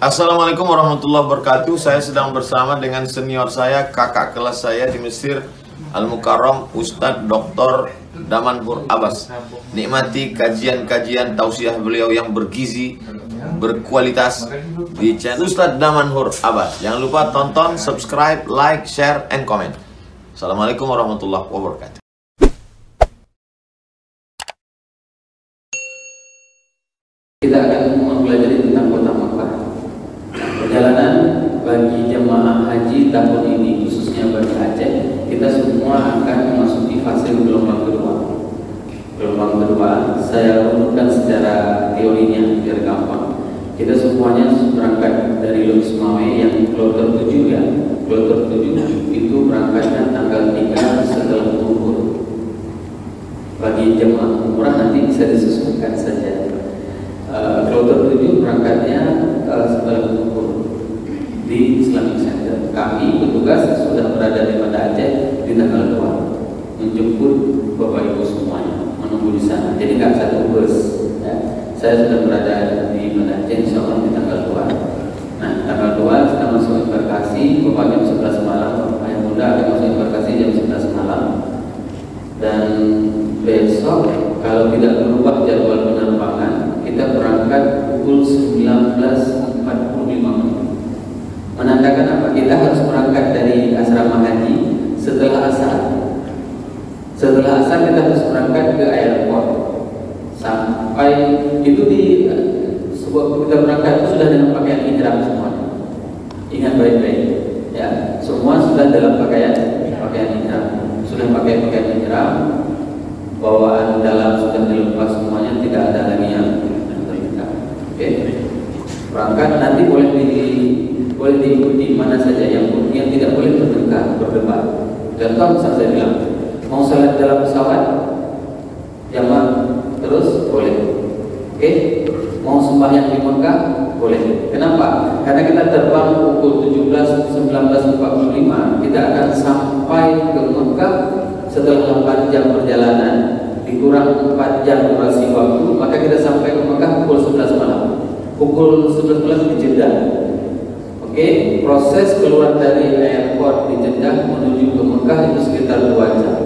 Assalamualaikum warahmatullahi wabarakatuh. Saya sedang bersama dengan senior saya, kakak kelas saya di Mesir, Al-Mukarram, Ustadz Dr. Damanhur Abbas. Nikmati kajian-kajian tausiah beliau yang bergizi, berkualitas di channel Ustadz Damanhur Abbas. Jangan lupa tonton, subscribe, like, share, and comment. Assalamualaikum warahmatullahi wabarakatuh. Kita akan mempelajari tentang kota Makkah. Perjalanan bagi jemaah haji tahun ini, khususnya bagi Aceh, kita semua akan memasuki fase gelombang kedua. Gelombang kedua, saya urutkan secara teorinya biar gampang. Kita semuanya berangkat dari Lubis Mawai yang kloter 7 ya. Kloter 7 itu berangkatnya tanggal 3 setelah zuhur. Bagi jemaah umrah nanti bisa disesuaikan saja. Kloter 7 berangkatnya setelah zuhur di Islamic Center. Kami petugas sudah berada di Banda Aceh di tanggal 2 menjemput Bapak Ibu semuanya, menunggu di sana. Jadi nggak satu bus ya. Saya sudah berada di Banda Aceh insya Allah di tanggal 2. Nah, tanggal 2 kita masuk embarkasi Bapak jam 11 malam, Ayah Bunda akan masuk embarkasi jam 11 malam. Dan besok kalau tidak berubah jadwal penerbangan, kita berangkat pukul 19.45 menit. Menandakan apa? Kita harus berangkat dari asrama haji setelah asar. Setelah asar kita harus berangkat ke airport. Sampai itu di sebuah kita berangkat itu sudah dengan pakaian ihram semua. Ingat baik-baik ya, semua sudah dalam pakaian ihram. Sudah pakai pakaian ihram, bawaan dalam sudah dilepas semuanya, tidak ada lagi yang terlihat. Oke, berangkat nanti boleh diikuti mana saja, yang tidak boleh berdebat. Contoh misalnya saya bilang mau salat dalam pesawat, jamaah terus boleh. Oke, mau sembahyang di Mekah boleh. Kenapa? Karena kita terbang pukul 19.45, kita akan sampai ke Mekah setelah 8 jam perjalanan, dikurang 4 jam durasi waktu, maka kita sampai ke Mekah pukul 11 malam. Pukul 11 malam di Jeddah. Oke, proses keluar dari airport di Jeddah menuju ke Mekah itu sekitar 2 jam.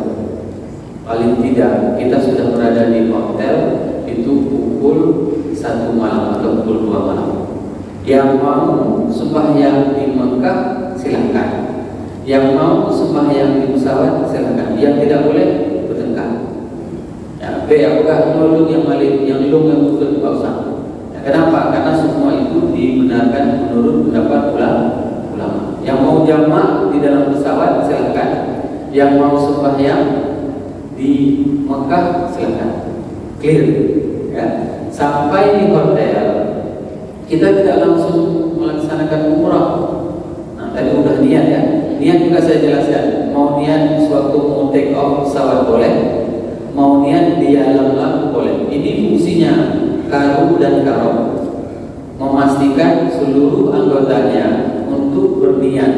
Paling tidak kita sudah berada di hotel itu pukul 1 malam atau pukul 2 malam. Yang mau sembahyang di Mekah silakan. Yang mau sembahyang di pesawat silakan. Yang tidak boleh bertengkar. Ya, apakah nulung yang malik, yang lung yang bukan usah. Ya, kenapa? Karena semua itu dibenarkan menurut pendapat ulama. Yang mau jamak di dalam pesawat silakan. Yang mau sembahyang di Mekah silakan. Clear ya. Sampai di hotel kita tidak langsung melaksanakan umrah. Nah, tadi udah niat ya. Niat juga saya jelaskan. Mau niat sewaktu mau take off pesawat boleh, mau niat di alam boleh. Ini fungsinya karu dan karom, memastikan seluruh anggotanya untuk berniat.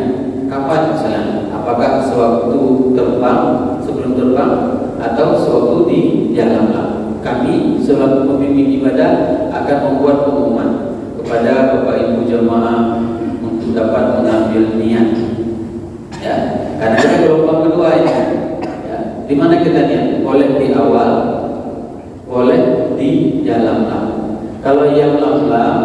Kapan misalnya? Apakah sewaktu terbang, sebelum terbang, atau sewaktu di alam. Kami selaku pemimpin ibadah akan membuat pengumuman kepada Bapak Ibu jemaah untuk dapat mengambil niat. Ya, karena kita gelombang kedua ini. Ya, di mana kita niat? Boleh di awal, boleh di dalam. Kalau yang lam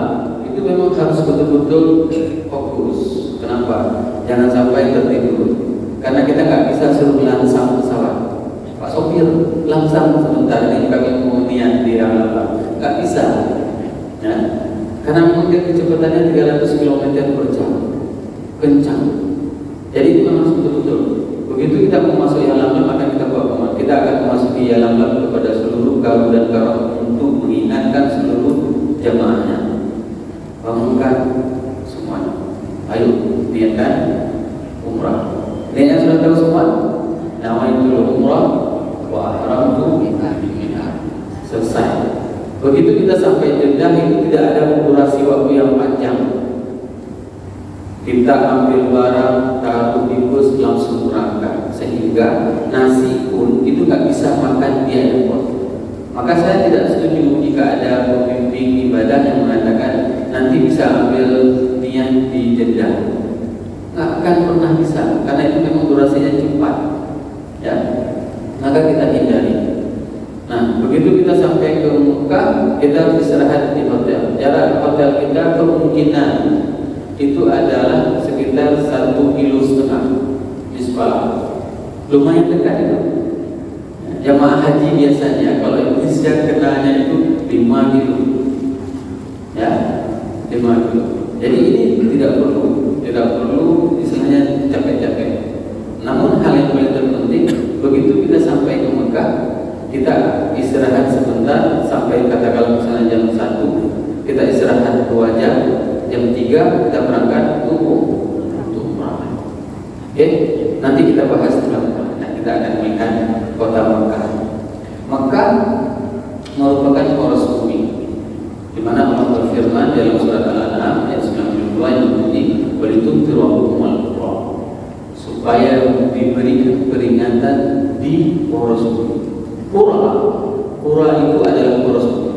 itu memang harus betul-betul fokus. Kenapa? Jangan sampai tertidur. Karena kita nggak bisa suruh langsam pesawat. Pak sopir, langsam sebentar ini kami mau niat di dalam, nggak bisa. Ya, karena mungkin kecepatannya 300 km per jam, kencang. Jadi itu memang betul-betul. Begitu kita memasuki alam maka kita buat pemahaman. Kita akan memasuki alam kepada seluruh kaum dan kaum untuk mengingatkan seluruh jamaahnya. Bangunkan semuanya. Ayo niatkan umrah. Niatnya sudah tahu semua. Nawaitul umrah wa ahramtu selesai. Begitu kita sampai Jeddah itu tidak ada durasi waktu yang panjang. Kita ambil barang, taruh di bus, langsung berangkat. Sehingga nasi pun itu nggak bisa makan di airport. Maka saya tidak setuju jika ada pembimbing ibadah yang mengatakan nanti bisa ambil durasinya cepat, ya, maka kita hindari. Nah, begitu kita sampai ke Mekah, kita harus istirahat di hotel. Jarak hotel kita kemungkinan itu adalah sekitar 1,5 kilo di sekolah. Lumayan dekat itu. Jamaah haji biasanya kalau Indonesia kenalnya itu 5 kilo, ya, 5 kilo. Jadi ini tidak perlu istilahnya capek-capek. Namun hal yang paling terpenting, begitu kita sampai ke Mekah, kita istirahat sebentar sampai katakanlah misalnya jam 1, kita istirahat 2 jam, jam 3 kita berangkat untuk umrah. Oke, nanti kita bahas setelah kita akan melihat kota Mekah. Mekah merupakan poros bumi, di mana Allah berfirman dalam surat Al-An'am ayat 92 yang berbunyi, "Walitunzirahumul qura", supaya diberikan peringatan di poros bumi. Qura itu adalah poros bumi.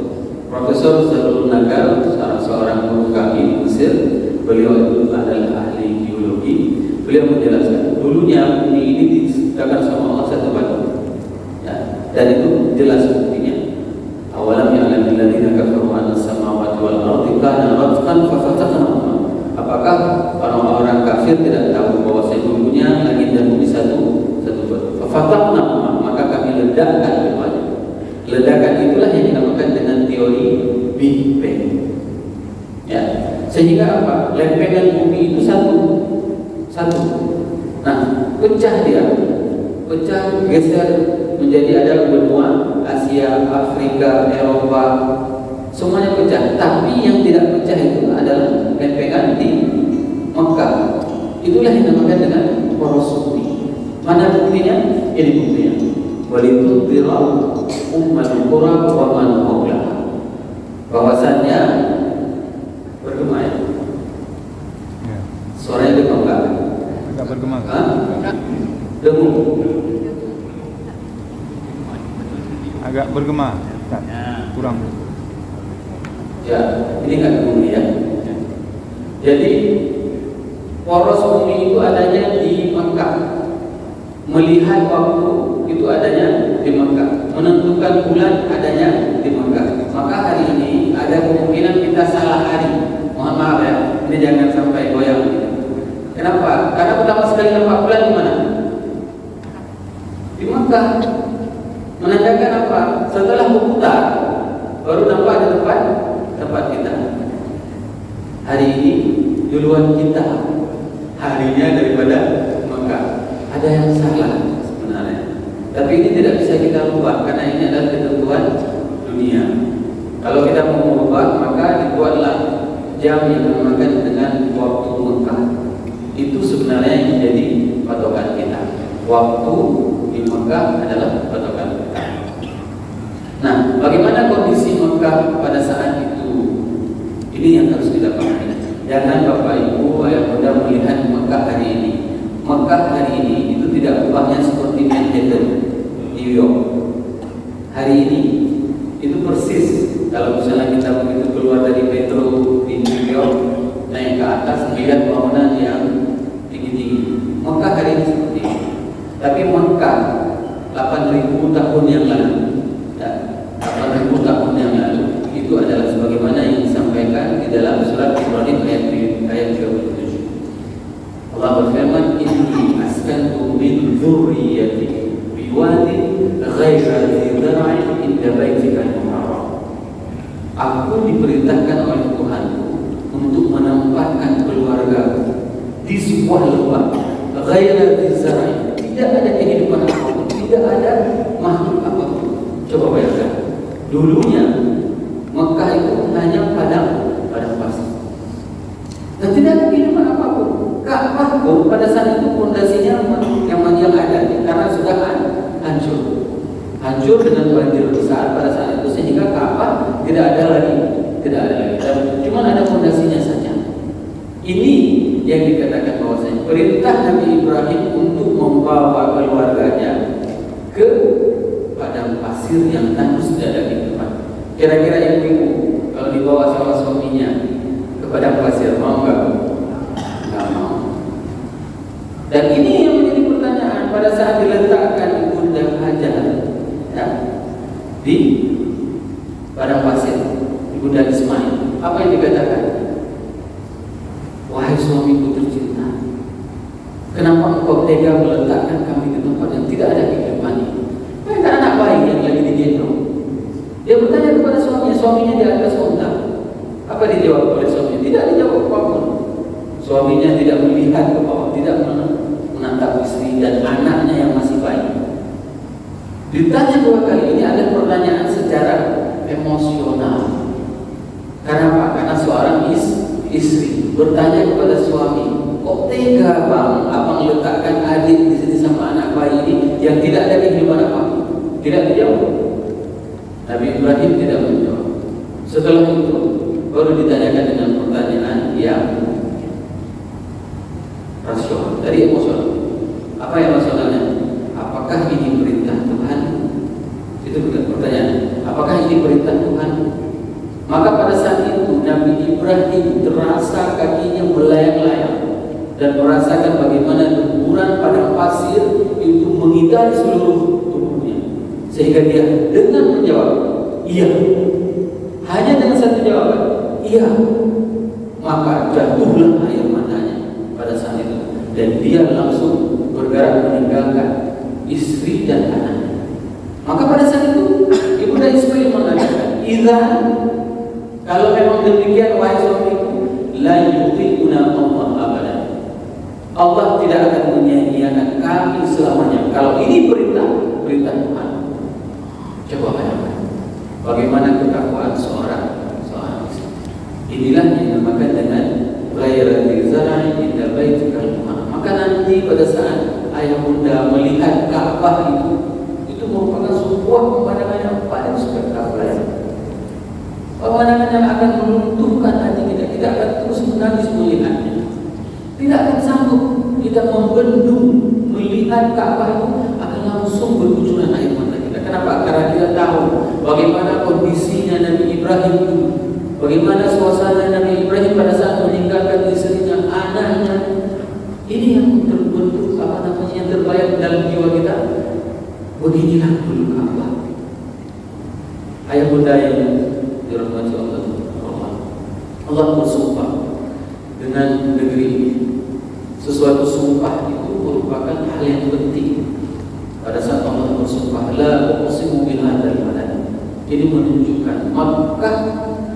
Profesor Zalul Nagar, seorang guru kami di Mesir, beliau itu adalah ahli geologi. Beliau menjelaskan, dulunya bumi ini diciptakan sama Allah satu batu, ya, dan itu jelas buktinya. Awalam ya'lamil ladzina kafaru anna as-samawati wal ardi kana ratqan fa fataqnahuma. Apakah orang-orang kafir tidak tahu bahwa dulunya langit dan bumi satu batu? Fa fataqnahuma, maka kami ledakkan keduanya. Ledakan itulah yang dinamakan dengan teori Big Bang. Ya, sehingga apa? Lempengan bumi itu satu. Nah, pecah, geser menjadi ada benua Asia, Afrika, Eropa, semuanya pecah. Tapi yang tidak pecah itu adalah lempengan di Mekah. Itulah yang dinamakan dengan poros bumi. Mana buktinya? Ini buktinya. Walitunzira ummal qura wa man haulaha. Bahwasannya bergema ya. Suaranya dengar enggak? Enggak bergema. Dengung. Agak bergema. Kurang. Ya, ini enggak dengung ya. Jadi poros bumi itu adanya di Mekah. Melihat waktu itu adanya di Mekah. Menentukan bulan adanya di Mekah. Maka hari ini ada kemungkinan kita salah hari. Mohon maaf ya, ini jangan sampai goyang. Kenapa? Karena pertama sekali nampak bulan di mana? Di Mekah. Menandakan apa? Setelah berputar, baru nampak di tempat kita. Hari ini duluan kita harinya daripada Mekah. Ada yang salah sebenarnya, tapi ini tidak bisa kita ubah karena ini adalah ketentuan dunia. Kalau kita mau mengubah, maka dibuatlah jam yang dinamakan dengan waktu Mekah. Itu sebenarnya yang menjadi patokan kita. Waktu di Mekah adalah patokan kita. Nah, bagaimana kondisi Mekah pada saat itu? Ini yang harus kita pahami. Jangan Bapak Ibu ayah bunda melihat Mekah hari ini. Mekah hari ini itu tidak ubahnya seperti Manhattan, New York. Hari ini itu persis. Kalau misalnya kita begitu keluar dari metro di New York, naik ke atas melihat bangunan yang tinggi-tinggi. Mekah hari ini seperti ini. Tapi Mekah 8.000 tahun yang lalu, ya, 8.000 tahun yang lalu itu adalah sebagaimana yang disampaikan di dalam surat Ibrahim ayat 37. Allah berfirman, "Inni askantu min dzurriyyati biwadin ghaira dzi zar'in inda baitikal muharram." Aku diperintahkan oleh Tuhanku untuk menempatkan keluarga di sebuah lembah ghaira dzi zar'in. Tidak ada kehidupan apapun, tidak ada makhluk apapun. Coba bayangkan, dulunya Mekah itu hanya padang pasir dan tidak ada kehidupan apapun. Ka'bah pun pada saat itu fondasinya yang ada karena sudah hancur dengan banjir besar pada saat itu, sehingga Ka'bah tidak ada lagi. Cuma ada fondasinya saja. Ini yang dikatakan bahwasanya perintah Nabi Ibrahim untuk membawa keluarganya ke padang pasir yang tandus tidak ada kehidupan. Kira-kira ibu-ibu kalau dibawa sama suaminya ke padang pasir mau nggak? Nggak mau. Dan ini yang menjadi pertanyaan. saat diletakkan Ibunda Hajar ya, di padang pasir, Ibunda Ismail, apa yang dikatakan? Wahai suamiku tercinta, kenapa engkau tega meletakkan kami di tempat yang tidak ada kehidupan ini? Mereka anak bayi yang lagi digendong. Dia bertanya kepada suaminya, suaminya di atas unta. Apa dijawab oleh suaminya? Tidak dijawab apapun. Suaminya tidak melihat ke bawah, tidak menatap istri dan anaknya yang masih bayi. Ditanya dua kali, ini ada pertanyaan secara emosional. Kenapa? Karena seorang istri bertanya kepada suami, kok tega bang, abang letakkan adik di sini sama anak bayi ini yang tidak ada kehidupan apapun? Tidak dijawab. Nabi Ibrahim tidak menjawab. Setelah itu baru ditanyakan dengan pertanyaan yang rasional, dari emosional. Apa yang rasionalnya? Apakah ini perintah Tuhan? Itu bukan pertanyaan. Apakah ini perintah Tuhan? Maka pada saat itu Nabi Ibrahim terasa kakinya melayang-layang dan merasakan bagaimana gemburan padang pasir itu mengitari seluruh tubuhnya, sehingga dia dengan menjawab iya, hanya dengan satu jawaban iya, maka jatuhlah air matanya pada saat itu, dan dia langsung bergerak meninggalkan istri dan anaknya. Maka pada saat itu Ibunda Ismail mengatakan, "Idzan, kalau memang demikian wahai suamiku, la yudhi'una Allah abadan." Allah tidak akan menyia-nyiakan kami selamanya. Kalau ini perintah Tuhan. Coba bayangkan bagaimana ketakwaan seorang istri. Inilah yang dinamakan dengan ghairati zar'i inda baitikal muharram. Maka nanti pada saat ayah bunda melihat Ka'bah itu merupakan sebuah pemandangan yang paling spektakuler. Pemandangan yang akan melunturkan hati kita. Kita akan terus menangis melihatnya. Tidak akan sanggup kita membendung melihat Ka'bah itu, akan langsung berkucuran air mata kita. Kenapa? Karena kita tahu bagaimana kondisinya Nabi Ibrahim itu, bagaimana suasana Nabi Ibrahim pada saat meninggalkan istrinya, anaknya. Ini yang terbentuk yang terbayang dalam jiwa kita. Beginilah dulu Ka'bah. Ayah bunda yang dirahmati Allah bersumpah dengan negeri ini. Sesuatu sumpah itu merupakan hal yang penting. Pada saat Allah bersumpah, la uqsimu bihadzal balad, ini menunjukkan Makkah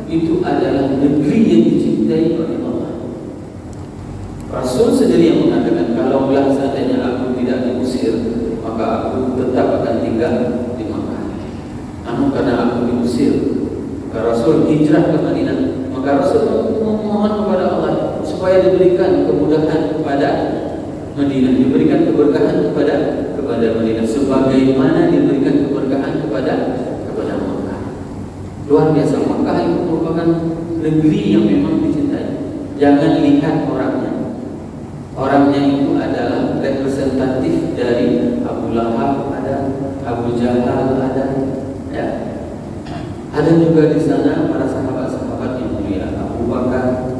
itu adalah negeri yang dicintai oleh Allah. Rasul sendiri yang mengatakan, kalau seandainya aku tidak diusir, maka aku tetap akan tinggal di Makkah. Namun karena aku diusir, maka Rasul hijrah ke Madinah. Maka Rasul memohon kepada Allah supaya diberikan kemudahan kepada Madinah, diberikan keberkahan kepada Madinah, sebagaimana diberikan keberkahan kepada Makkah. Luar biasa, Makkah itu merupakan negeri yang memang dicintai. Jangan lihat orangnya. Orangnya itu adalah representatif dari Abu Lahab, ada Abu Jahal, ada ya. Ada juga di sana para sahabat-sahabat yang mulia, Abu Bakar,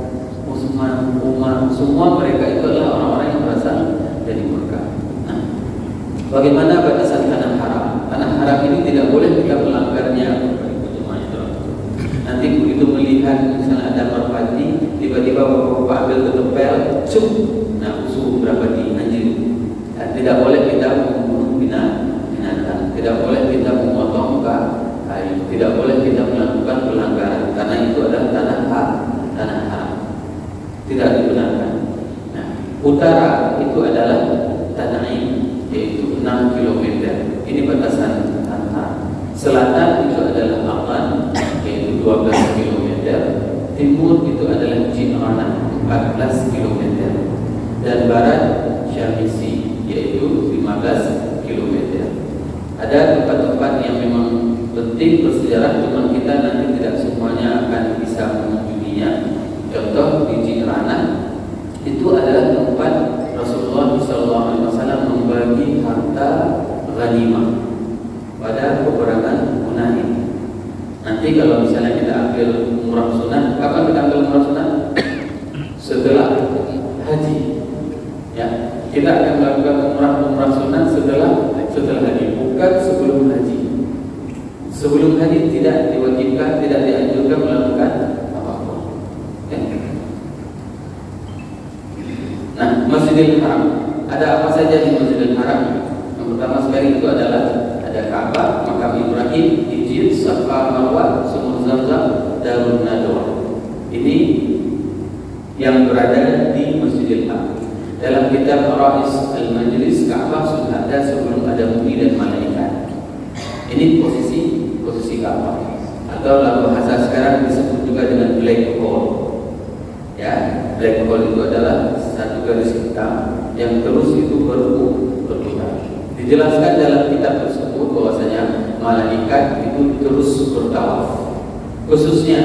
Utsman, Umar, semua mereka itu adalah orang-orang yang berasal dari Mekah. Nah, bagaimana batasan tanah haram? Tanah haram ini tidak boleh kita melanggarnya. Nanti begitu melihat misalnya ada merpati, tiba-tiba bapak ambil ketepel, cuk, nah suhu berapa dianjing. Tidak boleh kita membunuh binatang, tidak boleh kita memotong kayu, tidak boleh kita melakukan pelanggaran, karena itu adalah tanah haram, tidak dibenarkan. Nah, utara itu adalah Tan'im, yaitu 6 km. Ini batasan tanah. Selatan itu adalah Aman, yaitu 12 km. Timur itu adalah Ji'ranah, 14 km. Dan barat Syamisi, yaitu 15 km. Ada tempat-tempat yang memang penting bersejarah, cuma kita nanti tidak semuanya akan bisa mengunjunginya. Contoh di Ji'ranah itu adalah tempat Rasulullah SAW membagi harta ghanimah pada peperangan Hunain. Nanti kalau misalnya kita ambil umrah sunnah, kapan kita ambil umrah sunnah? Setelah haji. Ya, kita akan melakukan umrah sunat setelah haji, bukan sebelum haji. Sebelum haji tidak diwajibkan, tidak dianjurkan melakukan apa-apa. Ya. Nah, Masjidil Haram, ada apa saja di Masjidil Haram? Yang pertama sekali itu adalah ada Ka'bah, makam Ibrahim, Hijr, Safa, Marwah, Sumur Zamzam, Darun Nadwa. Ini yang berada di Masjidil Haram. Dalam kitab Rais Al-Majlis, Ka'bah sudah ada sebelum ada bumi dan malaikat. Ini posisi Ka'bah, atau dalam bahasa sekarang disebut juga dengan black hole. Ya, black hole itu adalah satu garis hitam yang terus itu berputar. Dijelaskan dalam kitab tersebut bahwasanya malaikat itu terus bertawaf. Khususnya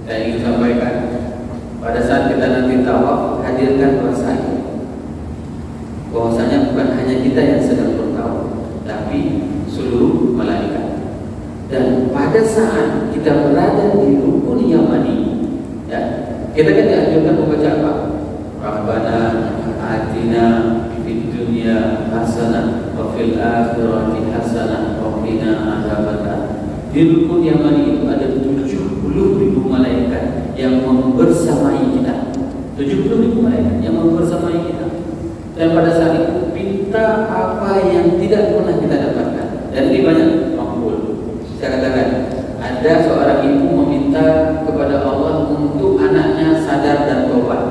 saya ingin sampaikan, pada saat kita nanti tawaf, hadirkan perasaan bahwasanya bukan hanya kita yang sedang bertawaf, tapi seluruh malaikat. Dan pada saat kita berada di rukun Yamani, ya, kita kan dianjurkan membaca apa? Rabbana atina fid dunya hasanah wa fil akhirati hasanah wa qina adzabannar. Di rukun Yamani itu ada 70.000 malaikat yang membersamai kita. 70.000 malaikat yang membersamai kita. Dan pada saat itu minta apa yang tidak pernah kita dapatkan. Dan ini banyak makbul. Saya katakan, ada seorang ibu meminta kepada Allah untuk anaknya sadar dan tobat.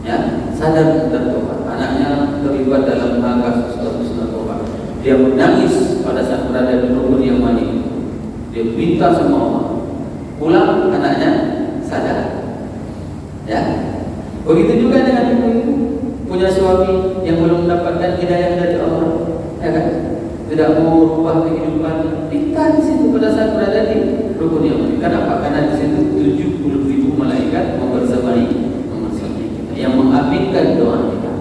Ya, sadar dan tobat. Anaknya terlibat dalam kasus narkoba. Dia menangis pada saat berada di rukun Yamani. Dia minta sama Allah, pulang anaknya sadar. Ya, begitu juga dengan ibu-ibu punya suami yang belum mendapatkan hidayah dari Allah, ya kan? Tidak mau merubah kehidupan, kita di situ pada saat berada di rukun Yamani. Kenapa? Karena di situ 70.000 malaikat membersamai kita, yang mengaminkan doa kita.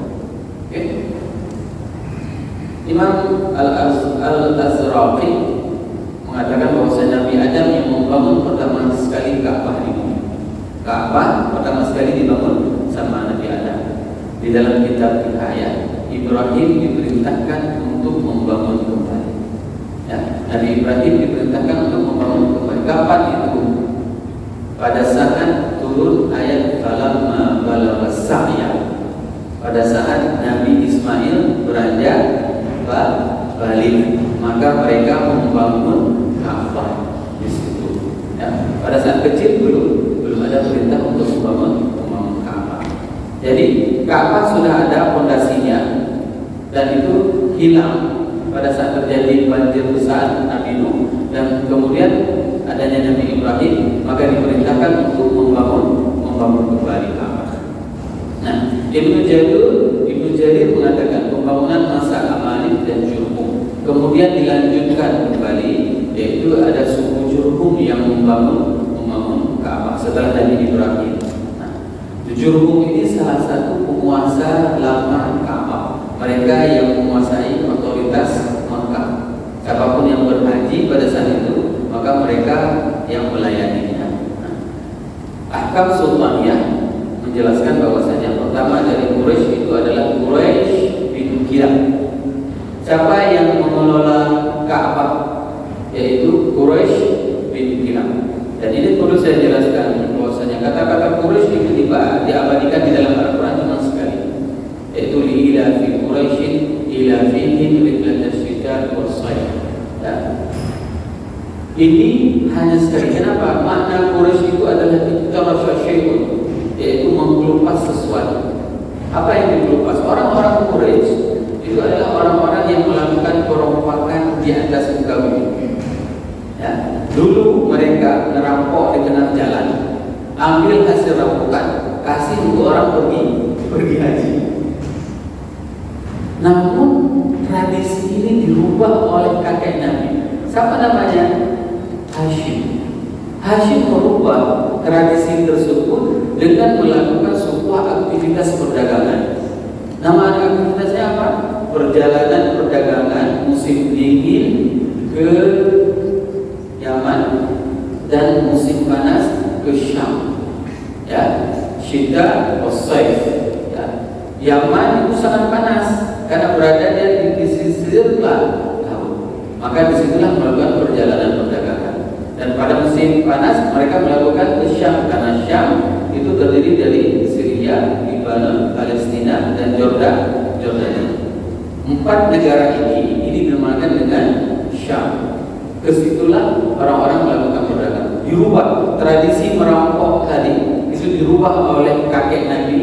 Okay? Imam Al-Azraqi mengatakan bahwa Nabi Adam yang membangun pertama sekali Ka'bah di bumi. Ka'bah pertama sekali dibangun sama Nabi Adam. Di dalam kitab Hikayat, Ibrahim diperintahkan untuk membangun kembali. Ya, Nabi Ibrahim diperintahkan untuk membangun kembali. Kapan itu? Pada saat turun ayat falamma balagha sa'ya. Pada saat Nabi Ismail beranjak balik, maka mereka membangun Ka'bah di situ. Ya, pada saat kecil belum ada perintah untuk membangun Ka'bah. Jadi Ka'bah sudah ada fondasinya dan itu hilang pada saat terjadi banjir besar Nabi Nuh, dan kemudian adanya Nabi Ibrahim, maka diperintahkan untuk membangun kembali Ka'bah. Nah, Ibnu Jarir mengatakan pembangunan masa Amalid dan Jurhum kemudian dilanjutkan kembali, yaitu ada suku Jurhum yang membangun Ka'bah setelah Nabi Ibrahim. Nah, Jurhum ini salah satu penguasa lama Ka'bah. Mereka yang menguasai otoritas Makkah. Siapapun yang berhaji pada saat itu, maka mereka yang melayaninya. Nah, Ahkam Sultaniyah menjelaskan bahwasanya pertama dari Quraisy itu adalah Quraisy bin Kilab. Siapa yang mengelola Ka'bah? Yaitu Quraisy bin Kilab. Dan ini perlu saya jelaskan bahwasanya kata-kata Quraisy itu diabadikan di dalam Al-Quran cuma sekali, yaitu ila fi Quraisyin ila fihim rihlatash shita wal shayf. Ini hanya sekali. Kenapa? Makna Quraisy itu adalah iqtarasha syai'un, yaitu mengelupas sesuatu. Apa yang dikelupas? Orang-orang Quraisy itu adalah orang-orang yang melakukan perompakan di atas muka bumi. Ya, dulu mereka merampok di tengah jalan, ambil hasil rampokan, kasih untuk orang pergi haji. Namun tradisi ini dirubah oleh kakek Nabi. Siapa namanya? Hashim. Hashim merubah tradisi tersebut dengan melakukan sebuah aktivitas perdagangan. Nama aktivitasnya apa? Perjalanan perdagangan musim dingin ke Yaman dan musim panas ke Syam. Ya, syita was saif. Ya. Yaman itu sangat panas karena berada dia di pesisir laut. Maka disitulah melakukan perjalanan perdagangan. Dan pada musim panas mereka melakukan ke Syam, karena Syam itu terdiri dari Syria, Lebanon, Palestina, dan Jordania. 4 negara ini dinamakan dengan Syam. Kesitulah orang-orang melakukan perdagangan. Dirubah tradisi merampok tadi itu dirubah oleh kakek Nabi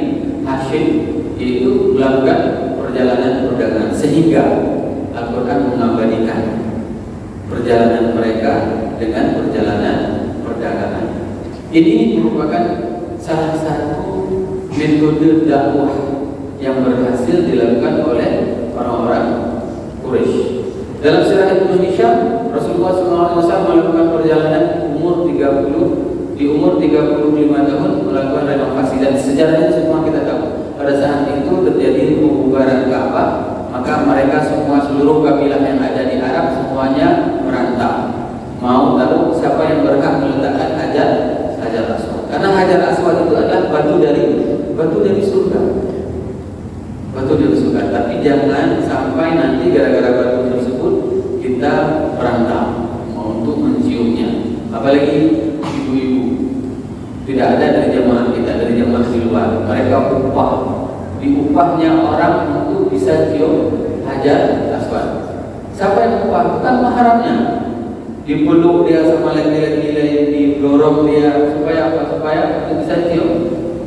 Hashim, yaitu melakukan perjalanan perdagangan, sehingga Al-Quran mengabadikan perjalanan mereka dengan perjalanan perdagangan. Ini merupakan salah satu metode dakwah yang berhasil dilakukan oleh orang-orang Quraisy. Dalam sirah Ibnu Hisham, Rasulullah SAW melakukan perjalanan di umur 35 tahun melakukan renovasi, dan sejarahnya semua kita tahu. Pada saat itu terjadi pembubaran Ka'bah, maka mereka semua, seluruh kabilah yang ada di Arab semuanya merantau. Mau tahu siapa yang berhak meletakkan Hajar Aswad? Karena Hajar Aswad itu adalah batu dari surga. Batu dari surga. Tapi jangan sampai nanti gara-gara batu tersebut kita merantau mau untuk menciumnya. Apalagi ibu-ibu, tidak ada dari jamaah kita, dari jamaah di luar. Mereka upah, diupahnya orang untuk bisa cium Hajar Aswad. Siapa yang upah? Bukan mahramnya. Dipeluk dia sama laki-laki lain, didorong dia supaya apa? Supaya untuk bisa cium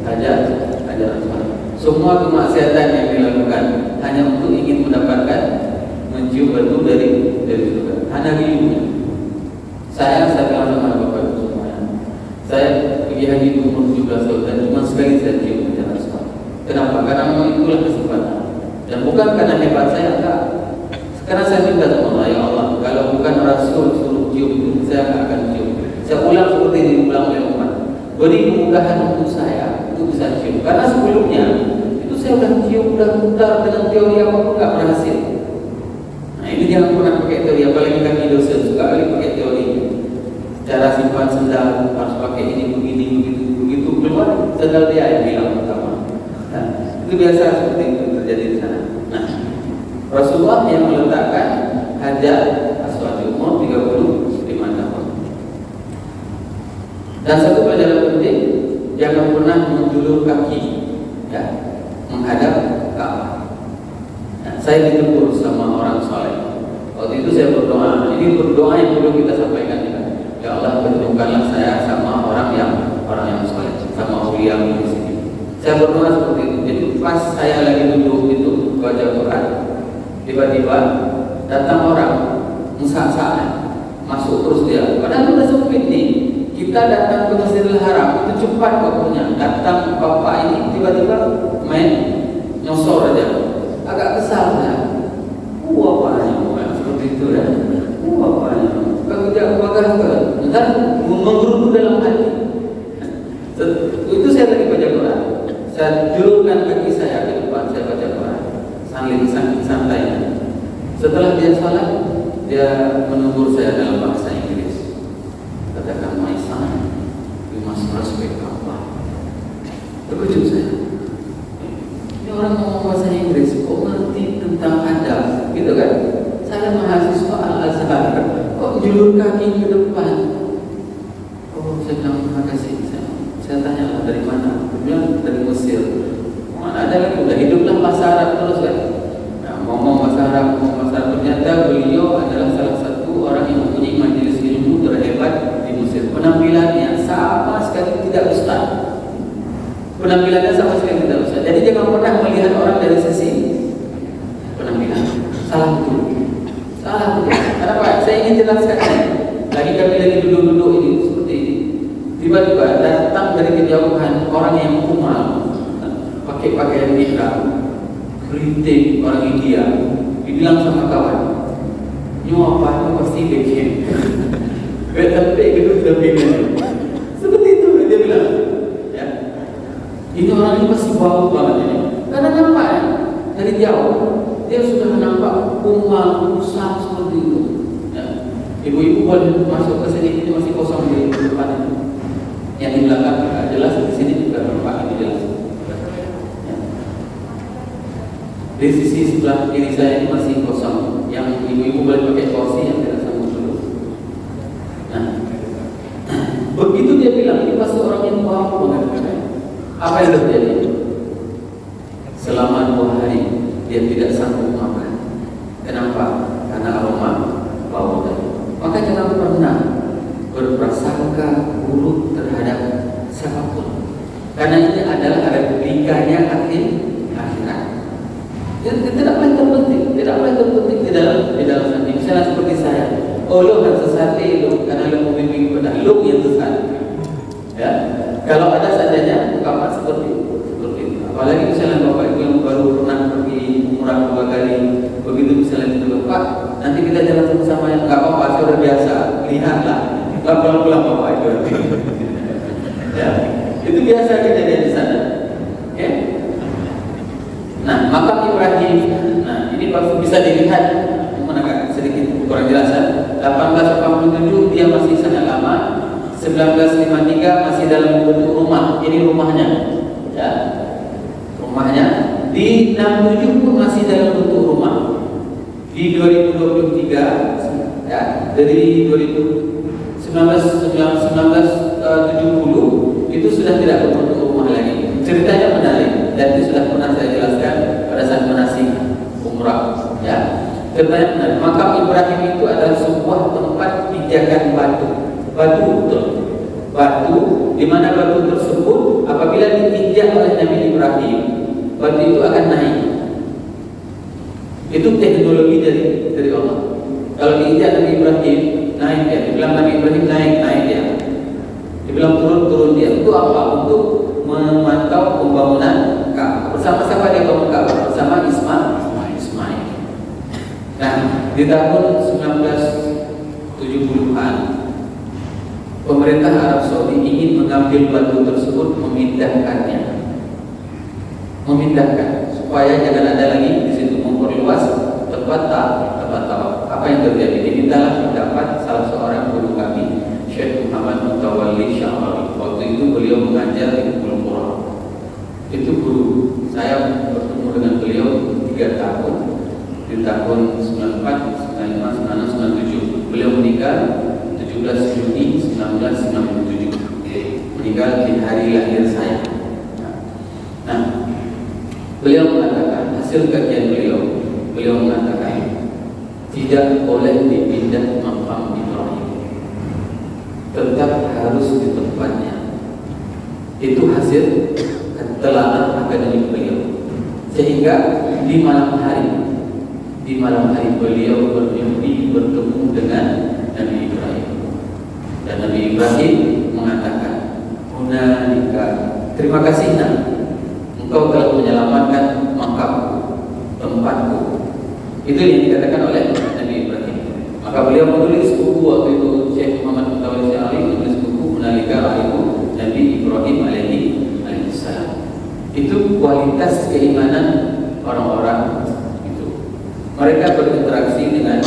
Hajar Aswad. Semua kemaksiatan yang dilakukan hanya untuk ingin mendapatkan mencium batu dari surga. Hanya ilmunya. Saya bilang sama bapak ibu semuanya, saya pergi haji di umur 17 tahun dan cuma sekali saya cium Hajar Aswad. Kenapa? Karena memang itulah kesempatan. Dan bukan karena hebat saya, enggak. Sekarang saya minta sama Allah, ya Allah, kalau bukan Rasul suruh cium itu, saya enggak akan cium. Saya ulang seperti ini, diulang oleh umat. Beri kemudahan untuk saya untuk bisa cium. Karena sebelumnya itu saya udah cium, udah putar dengan teori apapun nggak berhasil. Nah ini jangan pernah pakai teori, apalagi kami dosen suka kali pakai teori. Cara simpan sendal harus pakai ini, begini, begitu keluar sendal dia yang bilang pertama. Nah, itu biasa seperti itu terjadi di sana. Nah, Rasulullah yang meletakkan Hajar Aswad di umur 35 tahun. Dan satu pelajaran penting, jangan pernah menjulur kaki, ya, menghadap Ka'bah. Nah, saya ditegur sama orang soleh. Waktu itu saya berdoa. Ini berdoa yang perlu kita sampaikan juga. Ya Allah, pertemukanlah saya sama orang yang soleh, sama aulia di sini. Saya berdoa seperti itu. Jadi pas saya lagi duduk itu baca Quran, tiba-tiba datang orang musa-musa masuk terus dia. Padahal sudah sempit nih. Kita datang ke Masjidil Haram itu cepat waktunya. Datang bapak ini tiba-tiba main nyosor aja. Agak kesal ya. Apanya seperti itu ya. Apanya. Kerja bagar dan menggerutu dalam hati. Itu saya lagi baca Quran. Saya julurkan kaki saya ke depan, saya baca Quran. Saling santai. Setelah dia salat, dia menegur saya dalam bahasa Inggris. Katakan, my son, you must respect Allah. Terkejut saya. Ini orang ngomong bahasa Inggris, kok ngerti tentang adab, gitu kan? Saya mahasiswa Al-Azhar, kok julur kaki ke depan? Oh, saya bilang terima kasih. Saya tanya dari mana? Dia bilang dari Mesir. Mana ada lagi? Udah hiduplah bahasa Arab terus kan? Nah, ngomong bahasa Arab. Ternyata beliau adalah salah satu orang yang mempunyai majelis ilmu terhebat di Mesir. Penampilannya sama sekali tidak ustaz. Penampilannya sama sekali tidak ustaz. Jadi jangan pernah melihat orang dari sisi penampilan. Salah betul. Kenapa? Saya ingin jelaskan ini. Lagi kami lagi duduk-duduk ini seperti ini. Tiba-tiba datang dari kejauhan orang yang kumal, pakai pakaian hitam, keriting, orang India. Dibilang sama kawan, "Nyu apa itu pasti bikin." Tapi itu sudah bikin. Seperti itu dia bilang. Ya. Ini orang ini pasti bau banget ini. Karena nampak ya, dari jauh. Dia sudah nampak kumal, kusam seperti itu. Ya. Ibu-ibu boleh masuk ke sini, ini masih kosong di depan ini. Yang di belakang jelas, di sini juga nampak ini jelas. Ya. Di sisi sebelah kiri saya ini masih kosong. Yang ibu-ibu boleh pakai kursi yang tidak sanggup dulu. Nah, begitu dia bilang, ini pasti orang yang mampu mengatakan. Apa yang terjadi? Selama 2 hari dia tidak sanggup makan. Kenapa? Karena aroma bau tadi. Maka jangan pernah berprasangka buruk terhadap siapapun. Karena ini adalah replikanya akhirat. Jadi tidak paling terpenting di dalam hati. Misalnya seperti saya, lo kan sesat lo karena lo membimbing kepada lo yang sesat. Ya, kalau ada saja ungkapan seperti itu. Apalagi misalnya bapak ibu yang baru pernah pergi umrah 2 kali, begitu misalnya itu Pak, nanti kita jalan sama-sama yang nggak apa-apa, saya udah biasa, lihatlah, nggak pulang-pulang bapak ibu. Ya, itu biasa kejadian di sana. Oke? Nah, makam Ibrahim, nah ini bisa dilihat, mana sedikit kurang jelasan. 1887 dia masih sangat lama. 1953 masih dalam bentuk rumah. Ini rumahnya, ya, rumahnya. Di 67 pun masih dalam bentuk rumah. Di 2023, ya, dari 1970 itu sudah tidak berbentuk rumah lagi. Ceritanya menarik dan itu sudah pernah saya jelaskan pada saat manasik umrah. Ya, ceritanya menarik. Makam Ibrahim itu adalah sebuah tempat pijakan batu. Batu di mana batu tersebut apabila diinjak oleh Nabi Ibrahim, batu itu akan naik. Itu teknologi dari Allah. Kalau diinjak Nabi Ibrahim, naik dia. Dibilang Nabi Ibrahim naik dia. Dibilang turun dia. Untuk apa? Untuk memantau pembangunan Ka'bah. Bersama siapa dia bangun Ka'bah? Bersama Ismail. Nah, di tahun 1970-an pemerintah Arab Saudi ingin mengambil batu tersebut, memindahkan supaya jangan ada lagi di situ, memperluas tempat tawaf. Apa yang terjadi? Dimintalah pendapat salah seorang guru kami, Syekh Muhammad Mutawalli Sya'ari. Waktu itu beliau mengajar di Ummul Qura. Itu guru. Saya bertemu dengan beliau 3 tahun di tahun 94, 95, 96, 97. Beliau meninggal 17 Juni 1997. Meninggal di hari lahir saya. Nah, beliau mengatakan, hasil kajian beliau mengatakan tidak boleh dipindah makam Ibrahim, tetap harus di tempatnya. Itu hasil telaahan akademik beliau. Sehingga di malam hari beliau bermimpi bertemu dengan Nabi Ibrahim. Dan Nabi Ibrahim mengatakan, "Hunalika, terima kasih Nak, engkau telah menyelamatkan makamku, tempatku." Itu yang dikatakan oleh Nabi Ibrahim. Maka beliau menulis buku waktu itu, Syekh Muhammad Mutawalli Sya'ari menulis buku Hunalika Rahimu Nabi Ibrahim alaihi salam. Itu kualitas keimanan orang-orang itu. Mereka berinteraksi dengan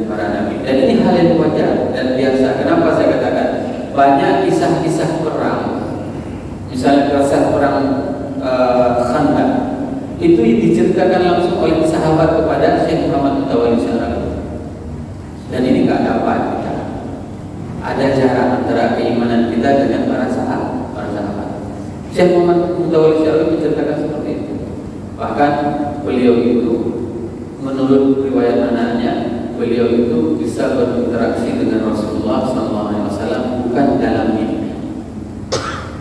para nabi. Dan ini hal yang wajar dan biasa. Kenapa saya katakan banyak kisah-kisah perang, misalnya kisah perang Khandaq, itu diceritakan langsung oleh sahabat kepada Syekh Muhammad Mutawalli Sya'ari. Dan ini nggak dapat kita. Ada jarak antara keimanan kita dengan para sahabat. Syekh Muhammad Mutawalli Sya'ari menceritakan seperti itu. Bahkan beliau itu, menurut riwayat anaknya, beliau itu bisa berinteraksi dengan Rasulullah SAW bukan dalam mimpi.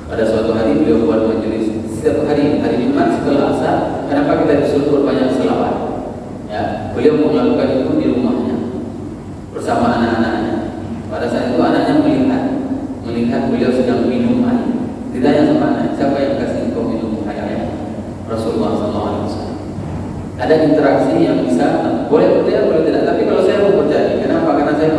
Pada suatu hari beliau buat majelis. Setiap hari Jumat setelah asar, kenapa kita disuruh berbanyak selawat? Ya, beliau melakukan itu di rumahnya bersama anak-anaknya. Pada saat itu anaknya melihat beliau sedang minum air. Ditanya sama anak, siapa yang kasih engkau minum air? Rasulullah SAW. Ada interaksi yang bisa, boleh percaya, boleh tidak. Tapi kalau saya mau percaya, kenapa? Karena saya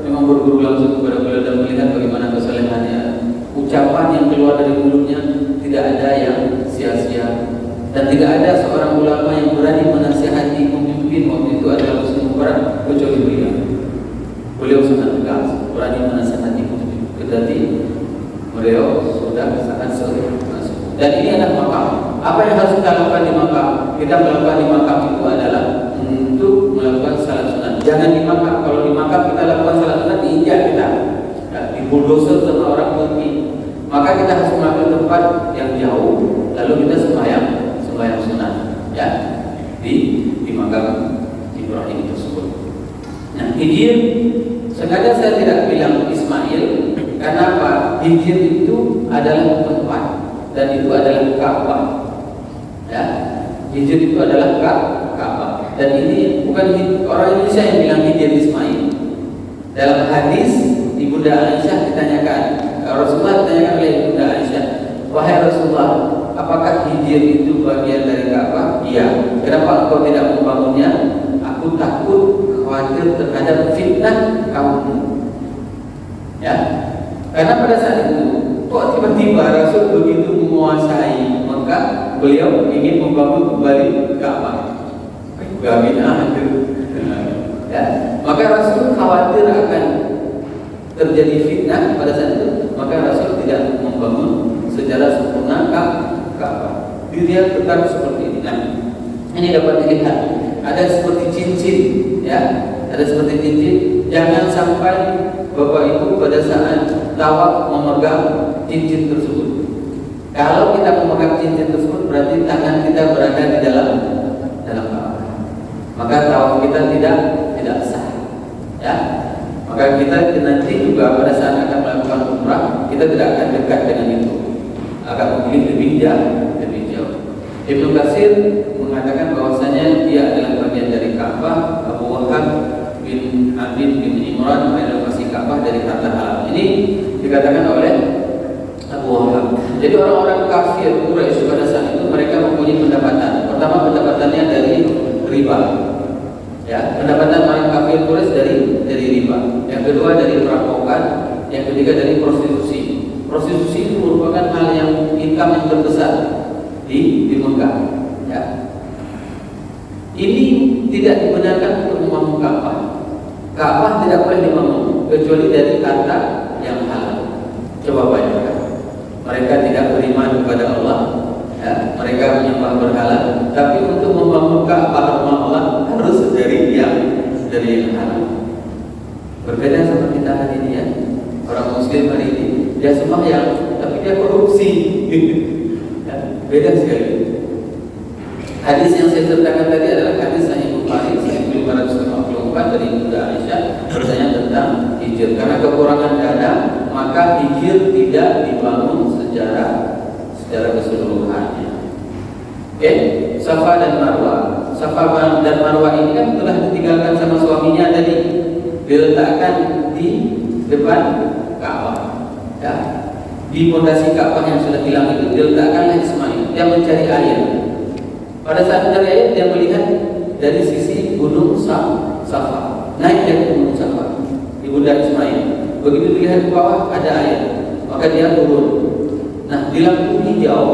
memang berguru langsung kepada beliau dan melihat bagaimana kesalehannya. Ucapan yang keluar dari mulutnya tidak ada yang sia-sia, dan tidak ada seorang ulama yang berani menasihati pemimpin waktu itu adalah Muslim Barat kecuali beliau. Beliau sangat tegas, berani menasihati pemimpin. Jadi beliau sudah sangat sering masuk. Dan ini adalah makam. Apa yang harus kita lakukan di makam? Kita melakukan di makam itu adalah untuk melakukan salat sunat. Jangan di makam. Kalau di makam kita lakukan salat sunat, diinjak kita, di bulldozer sama orang Turki. Maka kita harus mengambil tempat yang jauh, lalu kita sembahyang sunat, ya, di makam Ibrahim tersebut. Nah, Hijr sengaja saya tidak bilang Ismail. Kenapa? Hijr itu adalah tempat dan itu adalah Ka'bah. Ya, Hijr itu adalah Ka'bah. Dan ini bukan orang Indonesia yang bilang Hijr Ismail. Dalam hadis Ibunda Aisyah ditanyakan, Rasulullah ditanyakan oleh Ibunda Aisyah, wahai Rasulullah, apakah Hijr itu bagian dari Ka'bah? Iya. Kenapa engkau tidak membangunnya? Aku takut khawatir terhadap fitnah kaummu. Ya, karena pada saat itu kok tiba-tiba Rasul begitu menguasai Mekah, beliau ingin membangun kembali Ka'bah. Bagaimana itu? Ya, maka Rasul khawatir akan terjadi fitnah pada saat itu, maka Rasul tidak membangun secara sempurna Ka'bah. Dia tetap seperti ini. Nah, ini dapat dilihat ada seperti cincin, ya, ada seperti cincin. Jangan sampai Bapak Ibu pada saat tawaf memegang cincin tersebut. Kalau kita memegang cincin tersebut, berarti tangan kita berada di dalam Ka'bah. Maka tawaf kita tidak sah. Ya, maka kita nanti juga pada saat akan melakukan umrah, kita tidak akan dekat dengan itu, akan memilih lebih jauh. Ibnu Katsir mengatakan bahwasanya dia adalah bagian dari Ka'bah. Abu Wahab bin Abid bin Imran renovasi Ka'bah dari harta halal. Ini dikatakan oleh Abu Wahab. Jadi orang-orang kafir Quraisy pada saat itu mereka mempunyai pendapatan. Pertama, pendapatannya dari riba. Ya, pendapatan orang kafir Quraisy dari riba. Yang kedua dari perampokan, yang ketiga dari prostitusi. Prostitusi itu merupakan hal yang income yang terbesar di Mekah. Ya. Ini tidak dibenarkan untuk membangun Ka'bah. Ka'bah tidak boleh dibangun kecuali dari harta yang halal. Coba bayangkan, mereka tidak beriman kepada Allah, ya, mereka menyembah berhala, tapi untuk membangun Ka'bah rumah Allah harus dari yang halal. Berbeda sama kita hari ini, ya. Orang Muslim hari ini dia sembahyang, tapi dia korupsi. Ya, beda sekali. Hadis yang saya ceritakan tadi adalah hadis Sahih Bukhari 1554 dari Ibunda Aisyah, bertanya tentang hijr. Karena kekurangan dana, maka hijr tidak dibangun secara keseluruhannya. Oke, Safa dan Marwah. Safa dan Marwah ini kan telah ditinggalkan sama suaminya tadi, diletakkan di depan Ka'bah. Ya, di pondasi Ka'bah yang sudah hilang itu diletakkanlah Ismail. Dia mencari air. Pada saat mencari air, dia melihat dari sisi gunung Safa. Naik dari gunung Safa, Ibunda Ismail. Begitu dilihat ke bawah ada air, maka dia turun. Nah, di lampu hijau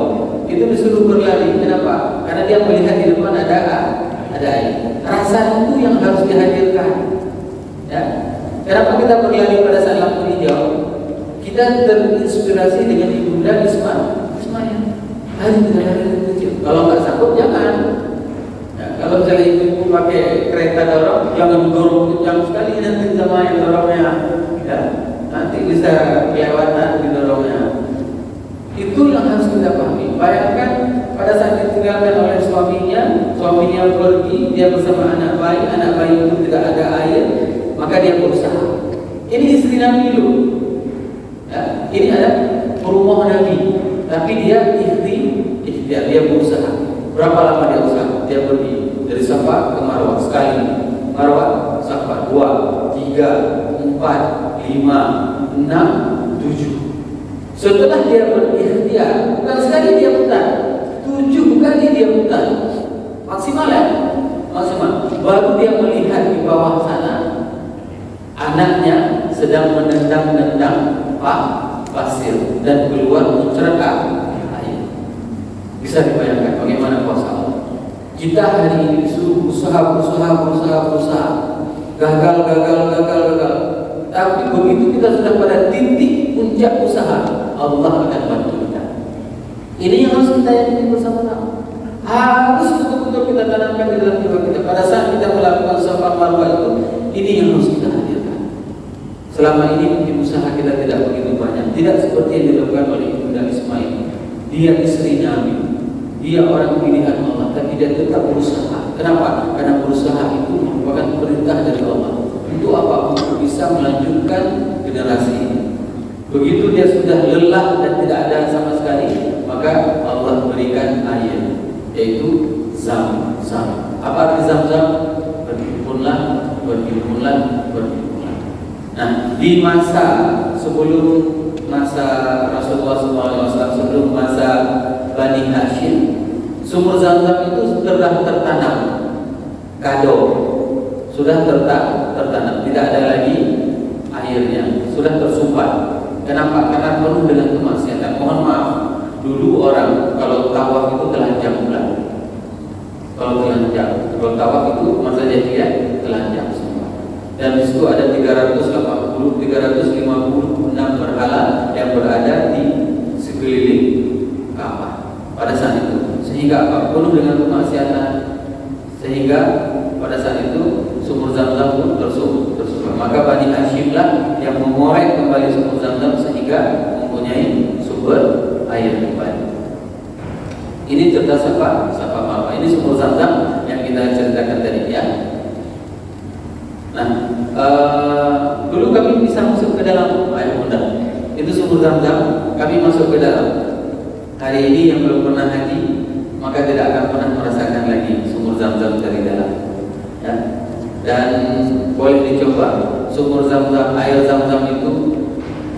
itu disuruh berlari. Kenapa? Karena dia melihat di depan ada air. Rasa itu yang harus dihadirkan. Ya. Kenapa kita berlari pada saat lampu hijau? Kita terinspirasi dengan Ibunda Ismail. Hari kita lari kecil. Kalau nggak sanggup jangan. Ya, kalau misalnya ibu pakai kereta dorong, jangan dorong kencang sekali nanti sama yang dorongnya. Ya, nanti bisa kelewatan di dorongnya. Itu yang harus kita pahami. Bayangkan pada saat ditinggalkan oleh suaminya pergi, dia bersama anak bayi itu tidak ada air, maka dia berusaha. Ini istri Nabi dulu. Ya, ini ada rumah Nabi, tapi dia ikhtiar, dia berusaha. Berapa lama dia usaha? Dia pergi dari Safa ke Marwah sekali, Marwah Safa 2, 3, 4, 5, 6, 7. Setelah dia berikhtiar, bukan sekali dia putar, 7 kali dia putar, maksimal ya, maksimal. Baru dia melihat di bawah sana anaknya sedang menendang-nendang pasir dan keluar muncrat air. Bisa dibayangkan bagaimana kuasa Allah. Kita hari ini disuruh berusaha, gagal. Tapi begitu kita sudah pada titik puncak usaha, Allah akan bantu kita. Ini yang harus kita yakini bersama-sama. tanamkan di dalam jiwa kita. Pada saat kita melakukan Safa Marwah itu, ini yang harus kita hadirkan. Selama ini mungkin usaha kita tidak begitu banyak, tidak seperti yang dilakukan oleh Ibunda Ismail. Dia istri Nabi, dia orang pilihan Allah, tapi dia tetap berusaha. Kenapa? Karena berusaha itu merupakan perintah dari Allah. Untuk apa? Untuk bisa melanjutkan generasi ini. Begitu dia sudah lelah dan tidak ada sama sekali, maka Allah berikan air, yaitu Zam-Zam. Apa arti Zam-Zam? Berhimpunlah, berhimpunlah, berhimpunlah. Nah, di masa sebelum masa Rasulullah SAW, sebelum masa Bani Hashim, sumur Zam-Zam itu sudah tertanam, kado, sudah tertanam, tidak ada lagi airnya, sudah tersumpah. Kenapa? Karena penuh dengan kemaksiatan. Mohon maaf, dulu orang kalau tawaf itu telanjang bulan. Kalau telanjang, kalau tawaf itu masa jahiliyah telanjang semua. Dan di situ ada 356 berhala yang berada di sekeliling Ka'bah pada saat itu. Sehingga apa? Penuh dengan kemaksiatan. Sehingga pada saat itu sumur Zam-Zam pun tersumpah. Maka Bani Hashim lah yang mengorek kembali sumur Zam-Zam sehingga mempunyai sumber air kembali. Ini cerita Safa Marwah. Ini sumur Zam-Zam yang kita ceritakan tadi ya. Nah, dulu kami bisa masuk ke dalam air bunda. Itu sumur Zam-Zam, kami masuk ke dalam. Hari ini yang belum pernah haji, maka tidak akan pernah merasakan lagi sumur Zam-Zam dari dalam. Ya. Dan boleh dicoba sumur Zam-Zam, air Zam-Zam itu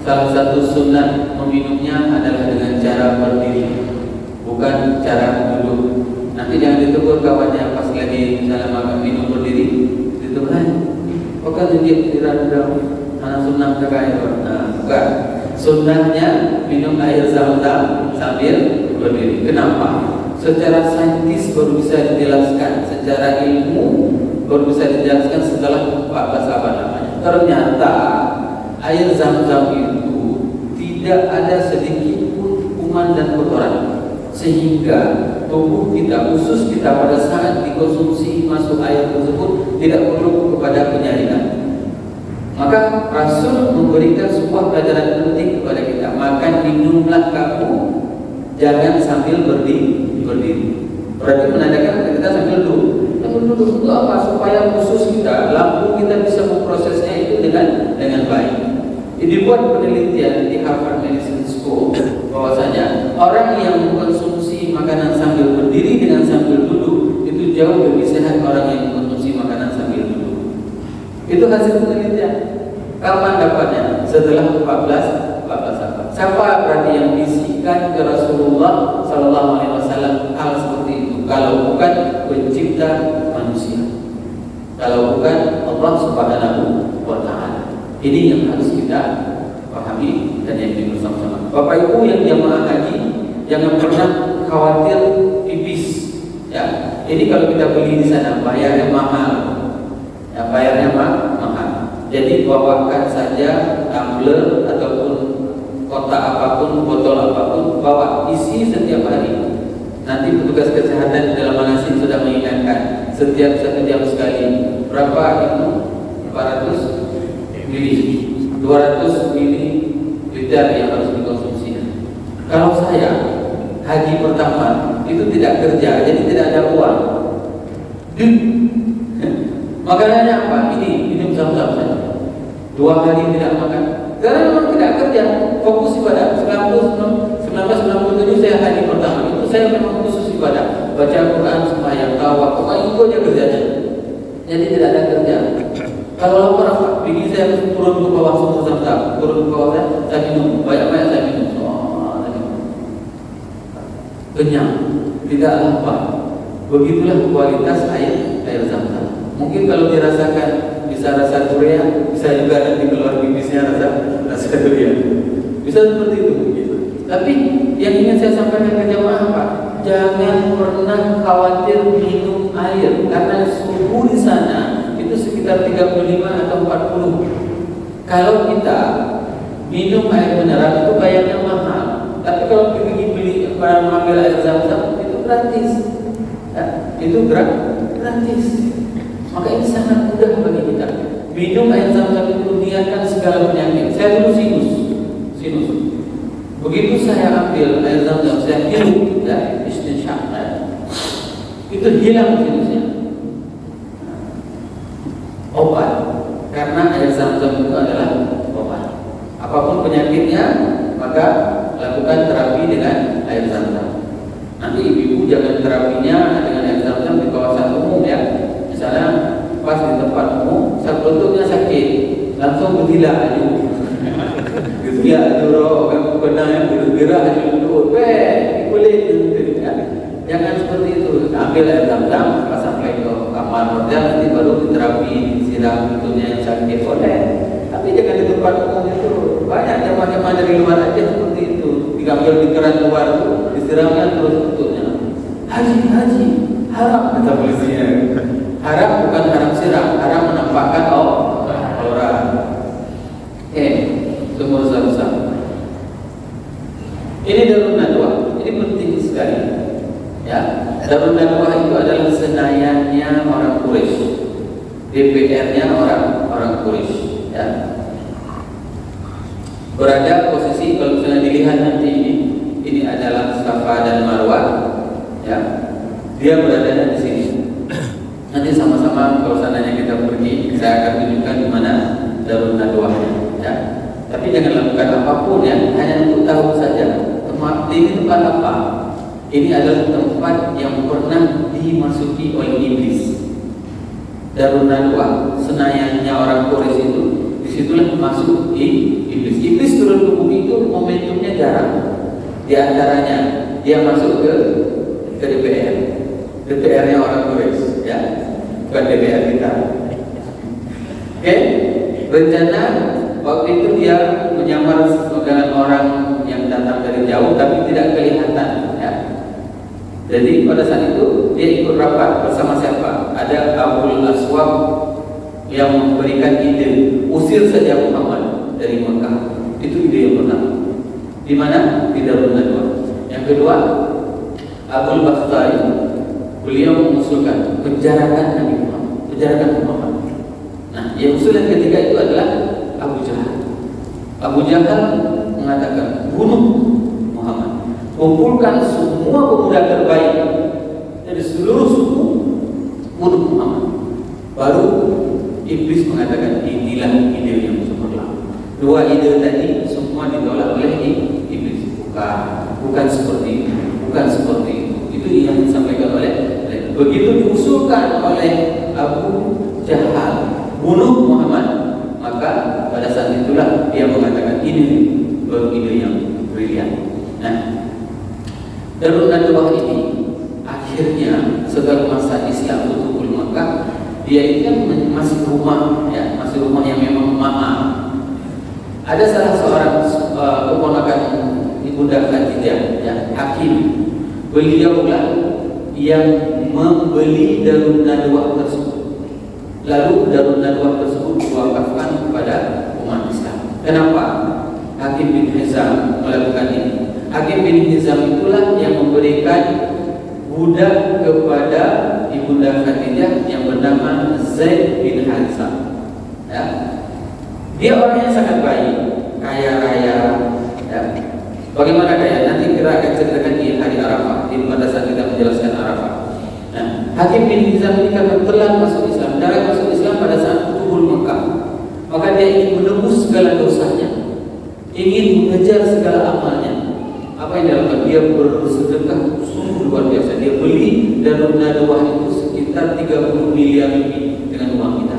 salah satu sunnah meminumnya adalah dengan cara berdiri, bukan cara duduk. Nanti jangan ditegur kawannya pas lagi misalnya makan minum berdiri, ditegur bukan tidak anak sunnah kakak itu. Nah, bukan. Sunnahnya minum air Zam-Zam sambil berdiri. Kenapa? Secara saintis baru bisa dijelaskan, secara ilmu baru bisa dijelaskan setelah 14 abad namanya. Ternyata air Zam-Zam itu tidak ada sedikit pun kuman dan kotoran, sehingga tubuh kita, khusus kita pada saat dikonsumsi masuk air tersebut tidak perlu kepada penyalinan. Maka Rasul memberikan sebuah pelajaran penting kepada kita. Makan minumlah kamu, jangan sambil berdiri. Berarti menandakan kita sambil duduk. Untuk apa? Supaya khusus kita, lambung kita bisa memprosesnya itu dengan baik. Dibuat penelitian di Harvard Medicine School bahwasanya orang yang mengkonsumsi makanan sambil berdiri dengan sambil duduk itu jauh lebih sehat orang yang mengkonsumsi makanan sambil duduk. Itu hasil penelitian. Kapan dapatnya? Setelah 14 abad. Siapa berarti yang bisikan ke Rasulullah SAW hal seperti itu? Kalau bukan pencipta manusia, kalau bukan Allah Subhanahu wa Ta'ala. Ini yang harus kita pahami dan yang bersama-sama. Bapak Ibu yang jamaah haji, jangan pernah khawatir pipis. Ya, ini kalau kita beli di sana bayarnya mahal. Ya, bayarnya mahal. Jadi bawakan saja tumbler ataupun kotak apapun, botol apapun, bawa isi setiap hari. Nanti petugas kesehatan di dalam manasik sudah mengingatkan setiap 1 jam sekali berapa itu 400 mili, 200 mili liter yang harus dikonsumsi. Kalau saya haji pertama itu tidak kerja, jadi tidak ada uang. Makanannya apa? Ini minum Zam-Zam saja. 2 hari tidak makan. Karena memang tidak kerja, fokus ibadah. 1997 saya haji pertama itu saya memang khusus ibadah, baca Quran, sembahyang, tawaf, pokoknya itu aja kerjanya. Jadi tidak ada kerja. Kalau lapar apa? Begini saya harus turun ke bawah sumur Zam-Zam, turun ke bawah saya minum, banyak-banyak saya minum. Kenyang, tidak lapar. Begitulah kualitas air Zam-Zam. Mungkin kalau dirasakan bisa rasa durian, bisa juga nanti keluar pipisnya rasa durian. Bisa seperti itu. Tapi yang ingin saya sampaikan ke jamaah apa? Jangan pernah khawatir minum air, karena suhu di sana itu sekitar 35 atau 40. Kalau kita minum air mineral itu bayarnya mahal. Tapi kalau pergi beli mengambil air Zam-Zam itu gratis. Ya, itu gratis. Maka ini sangat mudah bagi kita. Minum air zam-zam itu niatkan segala penyakit. Saya dulu sinus. Begitu saya ambil air zam-zam, saya hirup, ya, istinsyak, itu hilang sinusnya. Obat, karena air zam-zam itu adalah obat. Apapun penyakitnya, maka lakukan terapi dengan air zam-zam. Nanti ibu-ibu jangan terapinya dengan air zam-zam di kawasan umum, ya. Misalnya pas di tempat umum, lututnya sakit, langsung bergila aja. Bergila aja, orang kena yang bergerak aja lutut, kulit. Jangan seperti itu. Ambil air zam-zam, pas sampai ke kamar hotel, nanti baru diterapi, siram lututnya yang sakit, boleh. Tapi jangan di tempat umum itu. Banyak jamaah-jamaah dari luar aja seperti itu. Diambil di keran luar itu, disiramkan terus lututnya. Haji, haram kata polisinya. Haram bukan haram siram, haram menampakkan orang. Sumur Zam-Zam. Ini Darun Nadwah. Ini penting sekali. Ya, Darun Nadwah itu adalah senayannya orang Quraisy. DPR-nya orang Quraisy. Ya. Berada posisi kalau misalnya dilihat nanti ini adalah Safa dan Marwah. Ya. Dia beradanya di sini. Nanti sama-sama kalau seandainya kita pergi, saya akan tunjukkan di mana Darun Nadwahnya. Ya. Tapi jangan lakukan apapun, ya, hanya untuk tahu saja. Ini tempat apa? Ini adalah tempat yang pernah dimasuki oleh iblis. Darun Nadwah, senayannya orang Quraisy itu, disitulah masuk iblis. Iblis turun ke bumi itu momentumnya jarang. Di antaranya dia masuk ke DPR. DPR-nya orang Quraisy, ya, bukan DPR kita. Rencana waktu itu dia menyamar dengan orang yang datang dari jauh tapi tidak kelihatan, ya. Jadi pada saat itu dia ikut rapat bersama siapa? Ada Abul Aswab yang memberikan ide, usir saja Muhammad dari Mekah. Itu ide yang pertama. Di mana? Di Darun Nadwah. Yang kedua, Abul Bakhtari, beliau mengusulkan penjarakan Nabi Muhammad, penjarakan Muhammad. Nah, yang usul yang ketiga itu adalah Abu Jahal. Abu Jahal mengatakan bunuh Muhammad, kumpulkan semua pemuda terbaik dari seluruh suku, bunuh Muhammad. Baru iblis mengatakan inilah ide yang cemerlang. Dua ide tadi semua ditolak oleh iblis. Bukan seperti itu, bukan seperti itu. Itu yang disampaikan oleh begitu diusulkan oleh Abu Jahal bunuh Muhammad, maka pada saat itulah dia mengatakan ini baru ide yang brilian. Nah, Darun Nadwah ini akhirnya setelah masa Islam Futuhul Makkah, dia ini kan masih rumah, ya, masih rumah yang memang mahal. Ada salah seorang keponakan Ibunda Khadijah, ya, Hakim. Beliaulah yang membeli Darun Nadwah tersebut. Lalu Darun Nadwah tersebut diwakafkan kepada umat Islam. Kenapa Hakim bin Hizam melakukan ini? Hakim bin Hizam itulah yang memberikan budak kepada Ibunda Khadijah yang bernama Zaid bin Harithah. Ya. Dia orangnya sangat baik, kaya raya. Ya. Bagaimana kaya? Nanti kita akan ceritakan di hari Arafah, pada saat kita menjelaskan Arafah. Nah, Hakim bin Hizam ini karena telah masuk Islam, darah masuk Islam pada saat Futuhul Makkah, maka dia ingin menebus segala dosanya, ingin mengejar segala amalnya. Apa yang dilakukan? Dia bersedekah sungguh luar biasa. Dia beli Darun Nadwah itu sekitar 30 miliar lebih dengan uang kita.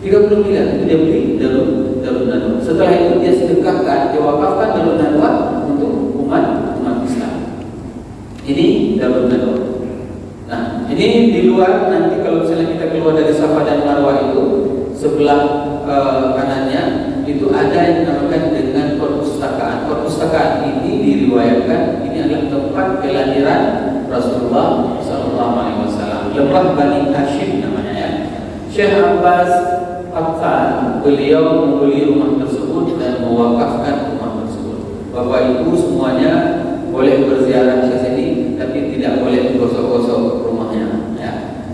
30 miliar itu dia beli Darun Nadwah. Setelah itu dia sedekahkan, dia wakafkan Darun Nadwah untuk umat Islam. Ini Darun Nadwah. Nah, ini di luar, nanti kalau misalnya kita keluar dari Safa dan Marwah itu sebelah kanannya itu ada yang dinamakan dengan perpustakaan. Perpustakaan ini diriwayatkan ini adalah tempat kelahiran Rasulullah SAW. Lembah Bani Hashim namanya, ya. Syekh Abbas Afan, beliau membeli rumah tersebut dan mewakafkan rumah tersebut. Bapak Ibu semuanya boleh berziarah ke sini, tapi tidak boleh gosok-gosok rumahnya.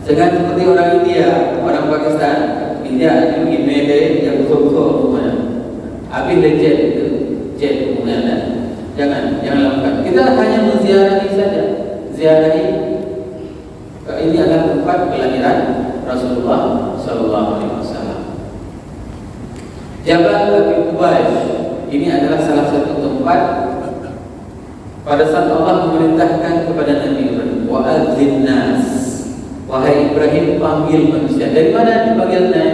Jangan seperti orang India, orang Pakistan. India itu email yang betul-betul umumnya. Habis jet itu, jet umumnya. Jangan lakukan. Kita hanya menziarahi saja. Ziarahi. Ini adalah tempat kelahiran Rasulullah Sallallahu Alaihi Wasallam. Jabal Abi Qubais ini adalah salah satu tempat pada saat Allah memerintahkan kepada Nabi Ibrahim, wa'adzin nas, wahai Ibrahim panggil manusia. Dari mana dipanggilnya?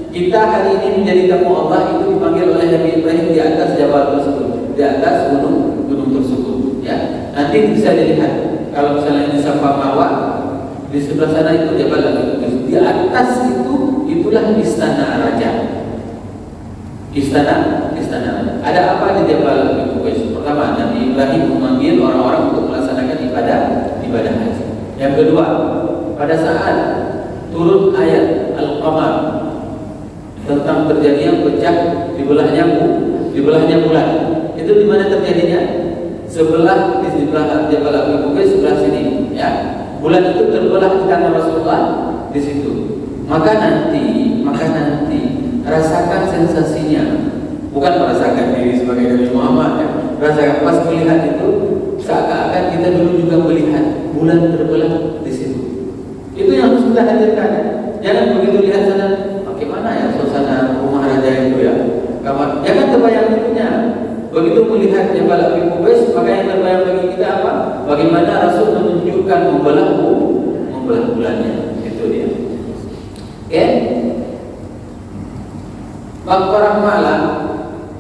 Kita hari ini menjadi tamu Allah itu dipanggil oleh Nabi Ibrahim di atas jabal tersebut, di atas gunung tersebut. Ya, nanti bisa dilihat kalau misalnya di Safa Marwa di sebelah sana itu jabal Abi Qubais. Di atas itu itulah istana raja. Istana raja. Ada apa di jabal Abi Qubais? Pertama, Nabi Ibrahim memanggil orang-orang untuk melaksanakan ibadah haji. Yang kedua, pada saat turun ayat Al-Qamar tentang terjadinya pecah dibelahnya bulan. Itu di mana terjadinya? Di sebelah jabal Abi Qubais, sebelah sini, ya. Bulan itu terbelah di tangan Rasulullah di situ. Maka nanti rasakan sensasinya. Bukan merasakan diri sebagai Nabi Muhammad, ya. Rasakan pas melihat itu seakan-akan kita dulu juga melihat bulan terbelah di situ. Itu yang harus kita hadirkan. Ya. Jangan begitu lihat sana, bagaimana ya suasana rumah raja itu ya. Jangan terbayang itunya. Begitu melihat Jabal Abi Qubais, maka yang terbayang bagi kita apa? Bagaimana Rasul menunjukkan membelah bulannya. Itu dia. Oke? Maqbarah Malam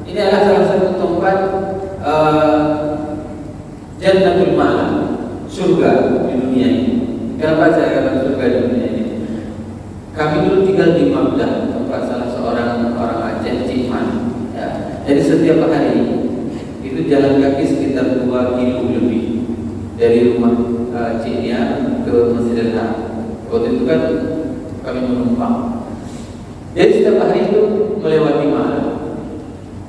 ini adalah salah satu tempat Jannatul Ma'la, surga di dunia ini. Kenapa saya katakan surga di dunia ini? Kami dulu tinggal di Magdah, tempat salah seorang orang Aceh, Cikman. Ya. Jadi setiap hari itu jalan kaki sekitar 2 kilo lebih dari rumah Ciknya ke Masjidil Haram. Waktu itu kan kami menumpang. Jadi setiap hari itu melewati Malam.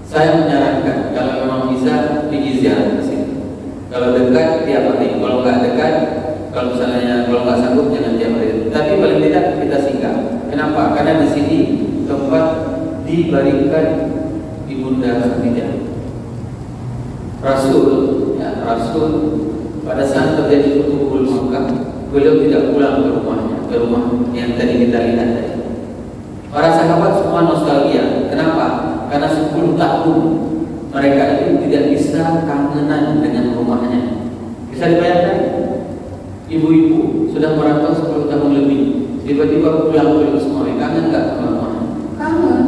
Saya menyarankan kalau memang bisa pergi ziarah ke sini. Kalau dekat tiap hari, kalau nggak dekat, kalau nggak sanggup jangan tiap hari. Tapi paling tidak kita singgah. Kenapa? Karena di sini tempat dibaringkan Ibunda Khadijah. Rasul pada saat terjadi Futuhul Makkah, beliau tidak pulang ke rumah yang tadi kita lihat tadi. Para sahabat semua nostalgia. Kenapa? Karena 10 tahun mereka itu tidak bisa kangenan dengan rumahnya. Bisa dibayangkan? Ibu-ibu sudah merantau 10 tahun lebih, tiba-tiba pulang semua. Kangen nggak sama rumahnya? Kangen.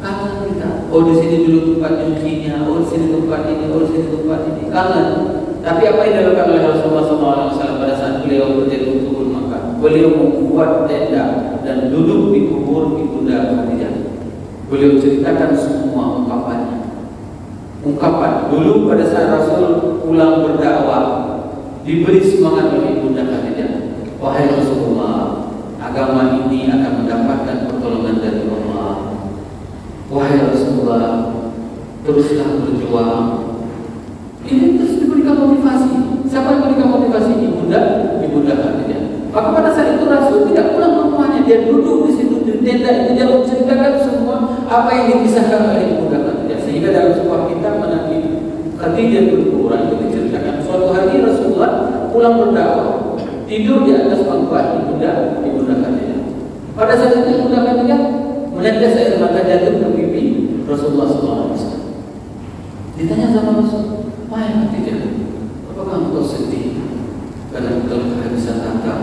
Kangen kita. Oh di sini dulu tempat nyucinya, oh di sini tempat ini, oh di sini tempat ini. Kangen. Tapi apa yang dilakukan oleh Rasulullah SAW pada saat beliau terjadi Futuhul Makkah? Beliau membuat tenda dan duduk di kubur Ibunda Khadijah. Beliau ceritakan semua ungkapan dulu pada saat Rasul pulang berdakwah, diberi semangat oleh Ibunda Khadijah. Wahai Rasulullah, agama ini akan mendapatkan pertolongan dari Allah. Wahai Rasulullah, teruslah berjuang. Ini terus diberikan motivasi. Siapa yang memberikan motivasi? Ibunda Khadijah. Maka pada saat itu Rasul tidak pulang ke rumahnya, dia duduk di situ di tenda itu, dia menceritakan semua apa yang dikisahkan oleh Ibunda Khadijah. Sehingga dalam sebuah kitab Nabi Khadijah Quran itu diceritakan suatu hari Rasulullah pulang berdakwah, tidur di atas pangkuan Ibunda Khadijah. Pada saat itu Ibunda Khadijah menetes air mata jatuh ke pipi Rasulullah SAW. Ditanya sama Rasul, wahai Khadijah, apakah engkau sedih karena engkau kehabisan harta,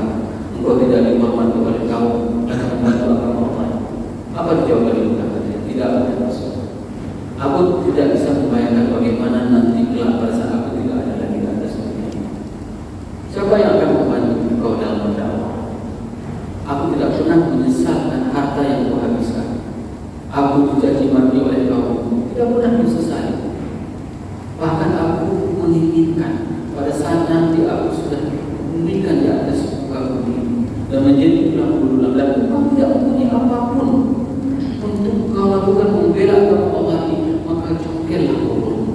engkau tidak dihormati oleh kaum dan membantu agama Allah? Apa jawaban Ibunda Khadijah? Tidak ada Rasul. Aku tidak bisa membayangkan bagaimana nanti kelak pada saat aku tidak ada lagi di atas dunia ini. Siapa yang akan membantu engkau dalam berdakwah? Aku tidak pernah menyesalkan harta yang kuhabiskan. Aku dicaci maki oleh kaum, tidak pernah disesali. Bahkan aku menginginkan pada saat nanti aku sudah diberikan di atas muka bumi dan menjadi tulang belulang dan engkau tidak mempunyai apapun untuk kau lakukan membela agama Allah ini, maka congkellah kuburmu.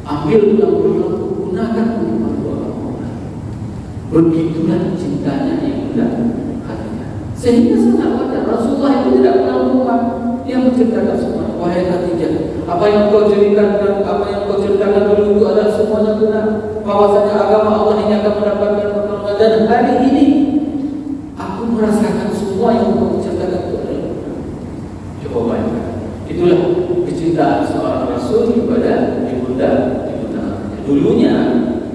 Ambil tulang belulang, gunakan untuk membantu agama Allah. Begitulah cintanya Ibunda Khadijah. Sehingga sangat wajar Rasulullah itu tidak pernah lupa. Dia menceritakan semua. Wahai Khadijah, apa yang kau ceritakan dulu itu adalah semuanya benar. Bahwasanya agama Allah ini akan mendapatkan pertolongan, dan hari ini aku merasakan semua yang kau ceritakan itu adalah benar. Coba bayangkan. Itulah kecintaan seorang Rasul kepada Ibunda Khadijah. Dulunya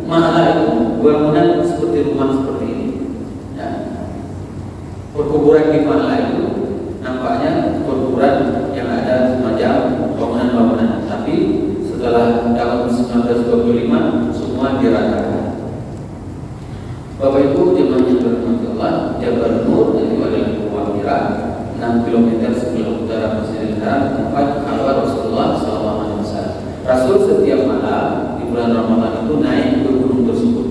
Ma'la itu bangunan seperti rumah seperti ini. Ya. Perkuburan di Ma'la itu nampaknya perkuburan yang ada semacam bangunan-bangunan. Tapi setelah tahun 1925 semua diratakan. Bapak Ibu jemaah yang berahmati Allah, Jabal Nur itu adalah Gua Hira, 6 km sebelah utara Masjidil Haram, tempat khalwat Rasulullah SAW. Rasul setiap malam di bulan Ramadan itu naik ke gunung tersebut.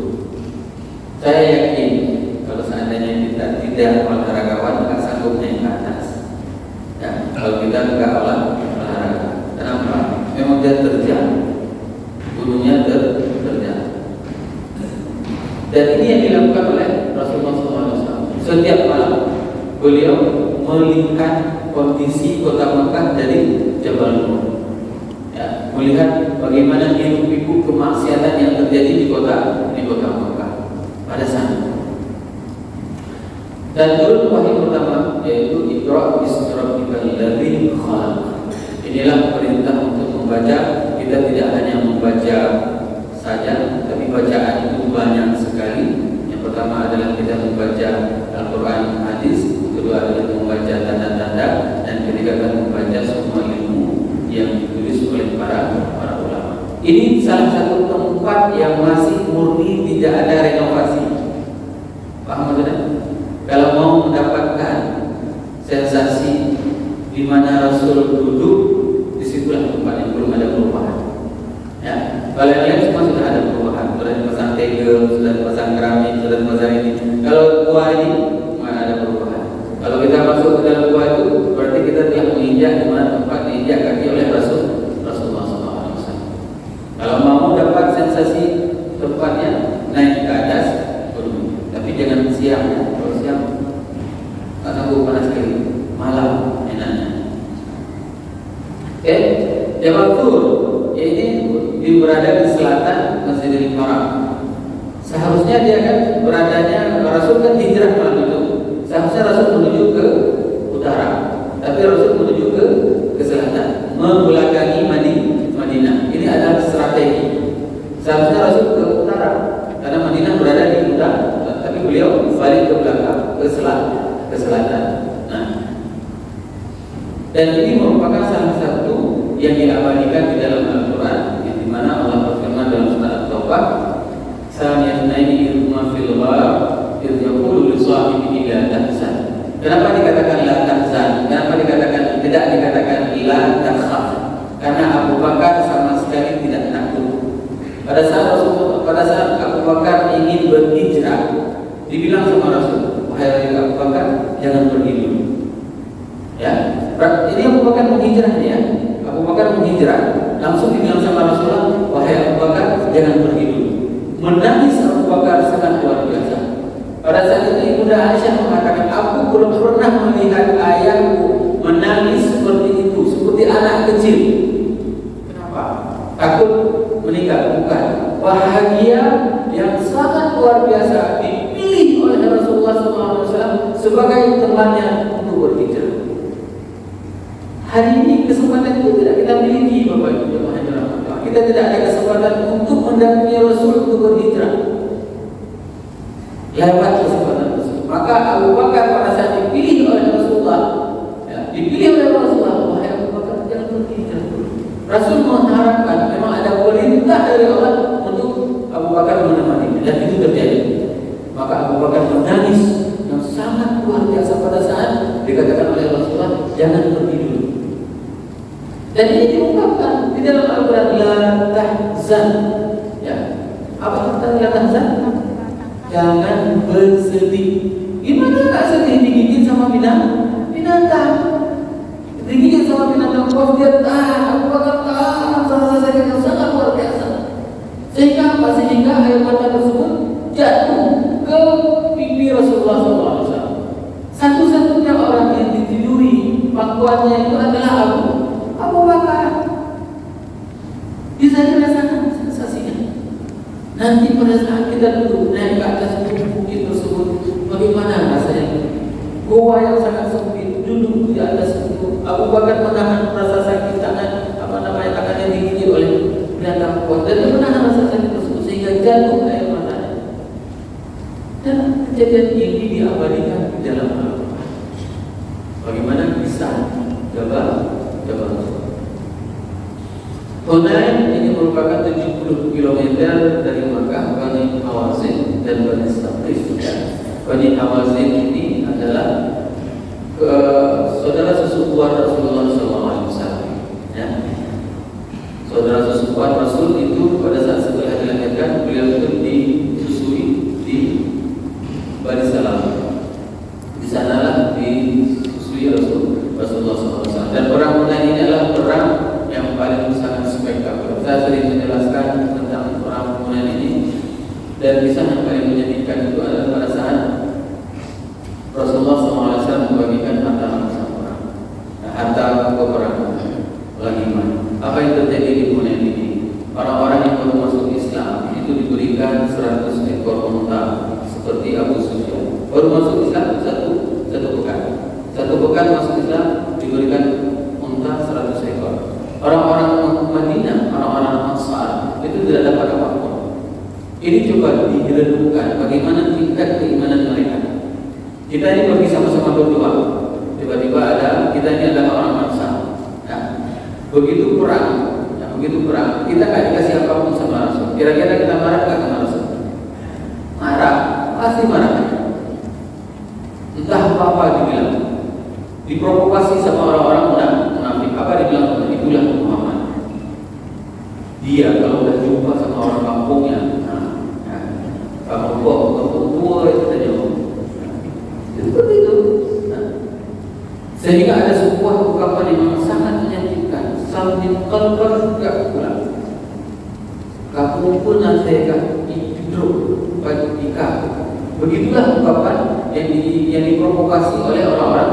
Saya yakin kalau seandainya kita tidak olahragawan nggak sanggup naik ke atas. Ya, kalau kita nggak olahraga, kenapa? Memang dia terjal, gunungnya terjal. Dan ini yang dilakukan oleh Rasulullah SAW. Setiap malam beliau melihat kondisi kota Mekah dari Jabal Nur. Ya, melihat bagaimana hiruk-pikuk kemaksiatan yang terjadi di kota Mekah pada saat itu. Dan turun wahyu pertama yaitu Iqra bismi rabbikal ladzi khalaq. Inilah perintah untuk membaca. Kita tidak hanya membaca saja, tapi bacaan itu banyak sekali. Yang pertama adalah kita membaca Al-Quran, hadis. Kedua adalah membaca tanda-tanda, dan ketiga adalah membaca semua ilmu yang ditulis oleh para ulama. Ini salah satu tempat yang masih murni, tidak ada renovasi. Paham tidak? Kalau mau mendapatkan sensasi di mana Rasul duduk, disitulah tempat yang belum ada perubahan. Ya, kalau yang lain semua sudah ada perubahan. Sudah dipasang tegel, sudah dipasang keramik, sudah dipasang ini. Kalau gua ini mana ada perubahan. Kalau kita masuk ke dalam gua itu, berarti kita telah menginjak di mana tempat diinjak kaki oleh Rasulullah SAW. Kalau mau dapat sensasi tempatnya, naik ke atas gunung. Tapi jangan siang. Kalau siang karena panas sekali, malam enaknya. Jabal Tur ini berada di selatan Masjidil Haram. Seharusnya dia kan beradanya, Rasul kan hijrah malam itu. Seharusnya Rasul menuju ke utara, tapi Rasul menuju ke selatan, membelakangi Madinah. Ini adalah strategi. Seharusnya Rasul ke utara karena Madinah berada di utara, tapi beliau balik ke belakang, ke selatan. Nah, dan ini merupakan salah satu yang diabadikan di dalam Al-Quran, di mana Allah berfirman dalam surat At-Taubah, "Saniyatnaini idhuma fil ghar, idh yaqulu li sahibihi la tahzan." Kenapa dikatakan la tahzan? Kenapa tidak dikatakan la takhaf? Karena Abu Bakar sama sekali tidak takut. Pada saat Abu Bakar ingin berhijrah, dibilang sama Rasul, "Wahai Abu Bakar, jangan pergi dulu." Ya, ini Abu Bakar menghijrah ya. Abu Bakar menghijrah, langsung dibilang sama Rasulullah, "Wahai Abu Bakar, jangan pergi dulu." Menangis Abu Bakar sangat luar biasa. Pada saat itu Ibunda Aisyah mengatakan, "Aku belum pernah melihat ayahku menangis seperti itu, seperti anak kecil." Kenapa? Takut meninggal? Bukan. Bahagia yang sangat luar biasa dipilih oleh Rasulullah SAW sebagai temannya untuk berhijrah. Hari ini kesempatan itu tidak kita miliki, Bapak Ibu jemaah yang dirahmati Allah. Kita tidak ada kesempatan untuk mendampingi Rasul untuk berhijrah. Lewat kesempatan tersebut. Maka Abu Bakar pada saat dipilih oleh Rasulullah, dipilih oleh Rasulullah, "Wahai Abu Bakar, jangan berhijrah." Rasul mengharapkan, memang ada perintah dari Allah untuk Abu Bakar menemani, dan itu terjadi. Maka Abu Bakar menangis yang sangat luar biasa pada saat dikatakan oleh Rasulullah, "Jangan pergi dulu." Dan ini diungkapkan di dalam Al-Quran, la tahzan. Ya, apa kata la tahzan? Jangan bersedih. Gimana nggak sedih digigit sama binatang? Digigit sama binatang buas, dia Abu Bakar rasa sakit yang sangat luar biasa. Sehingga apa? Sehingga air mata tersebut jatuh ke pipi Rasulullah SAW. Satu-satunya orang yang ditiduri pangkuannya itu adalah Abu Bakar. Bisa dirasakan sensasinya. Nanti pada saat kita duduk naik ke atas bukit tersebut, bagaimana rasanya? Goa yang sangat sempit, duduk di atas itu. Abu Bakar menahan rasa sakit tangannya digigit oleh binatang kuat, dan dia menahan rasa sakit tersebut sehingga jatuh air matanya. Dan kejadian ini diabadikan di dalam Al-Quran. Bagaimana kisah Jabal Hunain ini merupakan 70 km dari Makkah. Bani Hawazin dan Bani Saqif. Bani Hawazin ini adalah saudara sesepuan Rasulullah SAW. Ya. Saudara sesepuan Rasul itu pada saat setelah dilahirkan, beliau itu disusui di Bani Salam. Di sanalah disusui Rasulullah SAW. Dan perang Hunain ini adalah perang yang paling sangat spektakuler. Saya sering menjelaskan tentang perang Hunain ini, dan kisah yang paling menyedihkan itu adalah pada saat Rasulullah SAW membagikan harta perang, harta peperangan, ghanimah. Apa yang terjadi di Hunain ini? Orang-orang yang baru masuk Islam itu diberikan 100 ekor unta seperti Abu Sufyan. Baru masuk Islam satu pekan masuk Islam diberikan unta 100 ekor. Orang-orang Madinah, orang-orang Ansar itu tidak dapat apapun. Ini coba direnungkan bagaimana tingkat keimanan mereka. Kita ini pergi sama-sama berdua, tiba-tiba kita ini adalah orang Ansar. Ya. Begitu perang, kita nggak dikasih apapun sama Rasul. Kira-kira kita marah nggak sama Rasul? Marah, pasti marah. Entah apa dibilang, diprovokasi sama orang-orang munafik. Apa dibilang? Itulah Muhammad. Dia kalau udah jumpa sama orang kampungnya, kampung tua itu saja. Seperti itu. Sehingga ada sebuah ungkapan yang sangat menyakitkan. Sambil kalbar juga pulang. Kamu pun nasihkan hidup bagi kamu. Begitulah ungkapan yang diprovokasi oleh orang-orang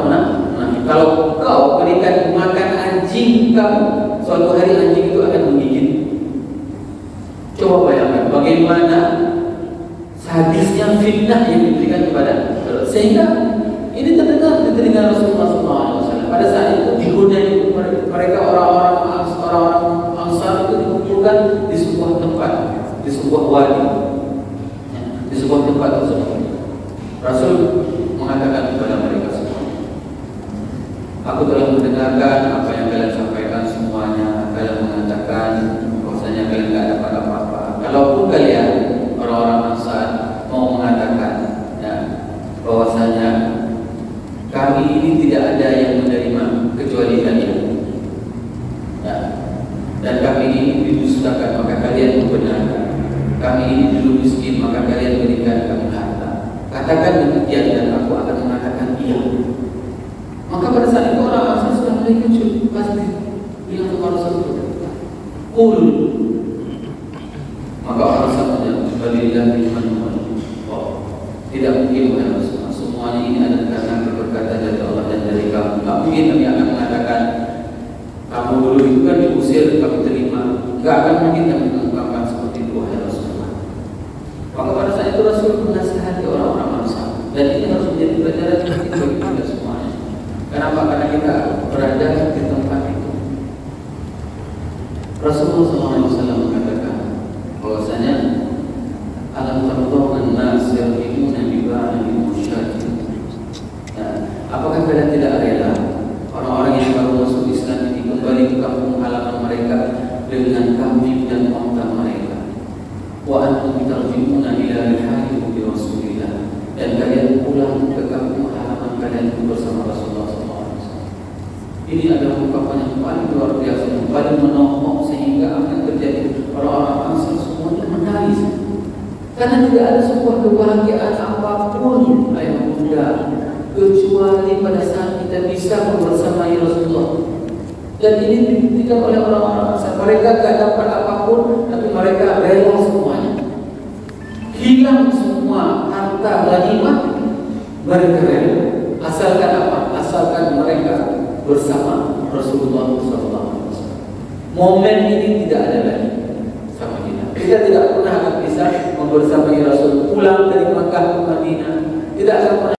munafik. Kalau kau berikan makan anjing kamu, suatu hari anjing itu akan menggigit. Coba bayangkan bagaimana sadisnya fitnah yang diberikan kepada, sehingga ini terdengar di telinga Rasulullah SAW. Pada saat itu digodain mereka orang-orang Ansar itu dikumpulkan di sebuah tempat, di sebuah wadi, di sebuah tempat tersebut. Rasul mengatakan kepada mereka semua, aku telah mendengarkan apa yang kalian sampaikan semuanya. Kalian mengatakan bahwasanya kalian tidak dapat apa-apa. Kalaupun kalian orang-orang Ansar mau mengatakan bahwasanya kami ini tidak ada yang menerima kecuali kalian, dan kami ini didustakan, maka kalian membenarkan. Kami ini dulu miskin, maka kalian berikan kami harta. Katakan demikian dan aku akan mengatakan iya. Maka pada saat itu orang Ansar sudah mulai kecil, pasti bilang kepada Rasulullah, "Qul." Maka orang Ansar menjawab, "Balillah liman tidak mungkin wahai Rasulullah. Semuanya ini adalah karena keberkatan dari Allah dan dari kamu. Tak mungkin kami akan mengatakan kamu dulu itu kan diusir, kami terima. Enggak akan mungkin kami mengungkapkan seperti itu wahai Rasulullah." Maka pada saat itu Rasul menasihati orang-orang Ansar, dan ini harus menjadi pelajaran bagi kita semuanya. Kenapa? Karena kita berada di tempat itu. Rasulullah SAW mengatakan bahwasanya alam tardawna an-nas yarhimuna bi ba'dihim musyajin. Apakah kalian tidak rela orang-orang yang baru masuk Islam ini kembali ke kampung halaman mereka dengan kambing dan unta mereka? Wa antum tarjimuna ila rihalikum bi Rasulillah, dan kalian pulang ke kampung halaman kalian bersama Rasulullah SAW. Ini adalah ungkapan yang paling luar biasa, yang paling menohok, sehingga akan terjadi orang-orang Ansar semuanya menangis. Karena tidak ada sebuah kebahagiaan apapun, ayah bunda, kecuali pada saat kita bisa membersamai Rasulullah. Dan ini dibuktikan oleh orang-orang Ansar. Mereka tidak dapat apapun, tapi mereka rela semuanya. hilang semua harta ghanimah, mereka rela. Asalkan apa? Asalkan mereka bersama Rasulullah SAW. Momen ini tidak ada lagi sama kita. Kita tidak pernah akan bisa membersamai Rasul pulang dari Makkah ke Madinah. Tidak akan pernah.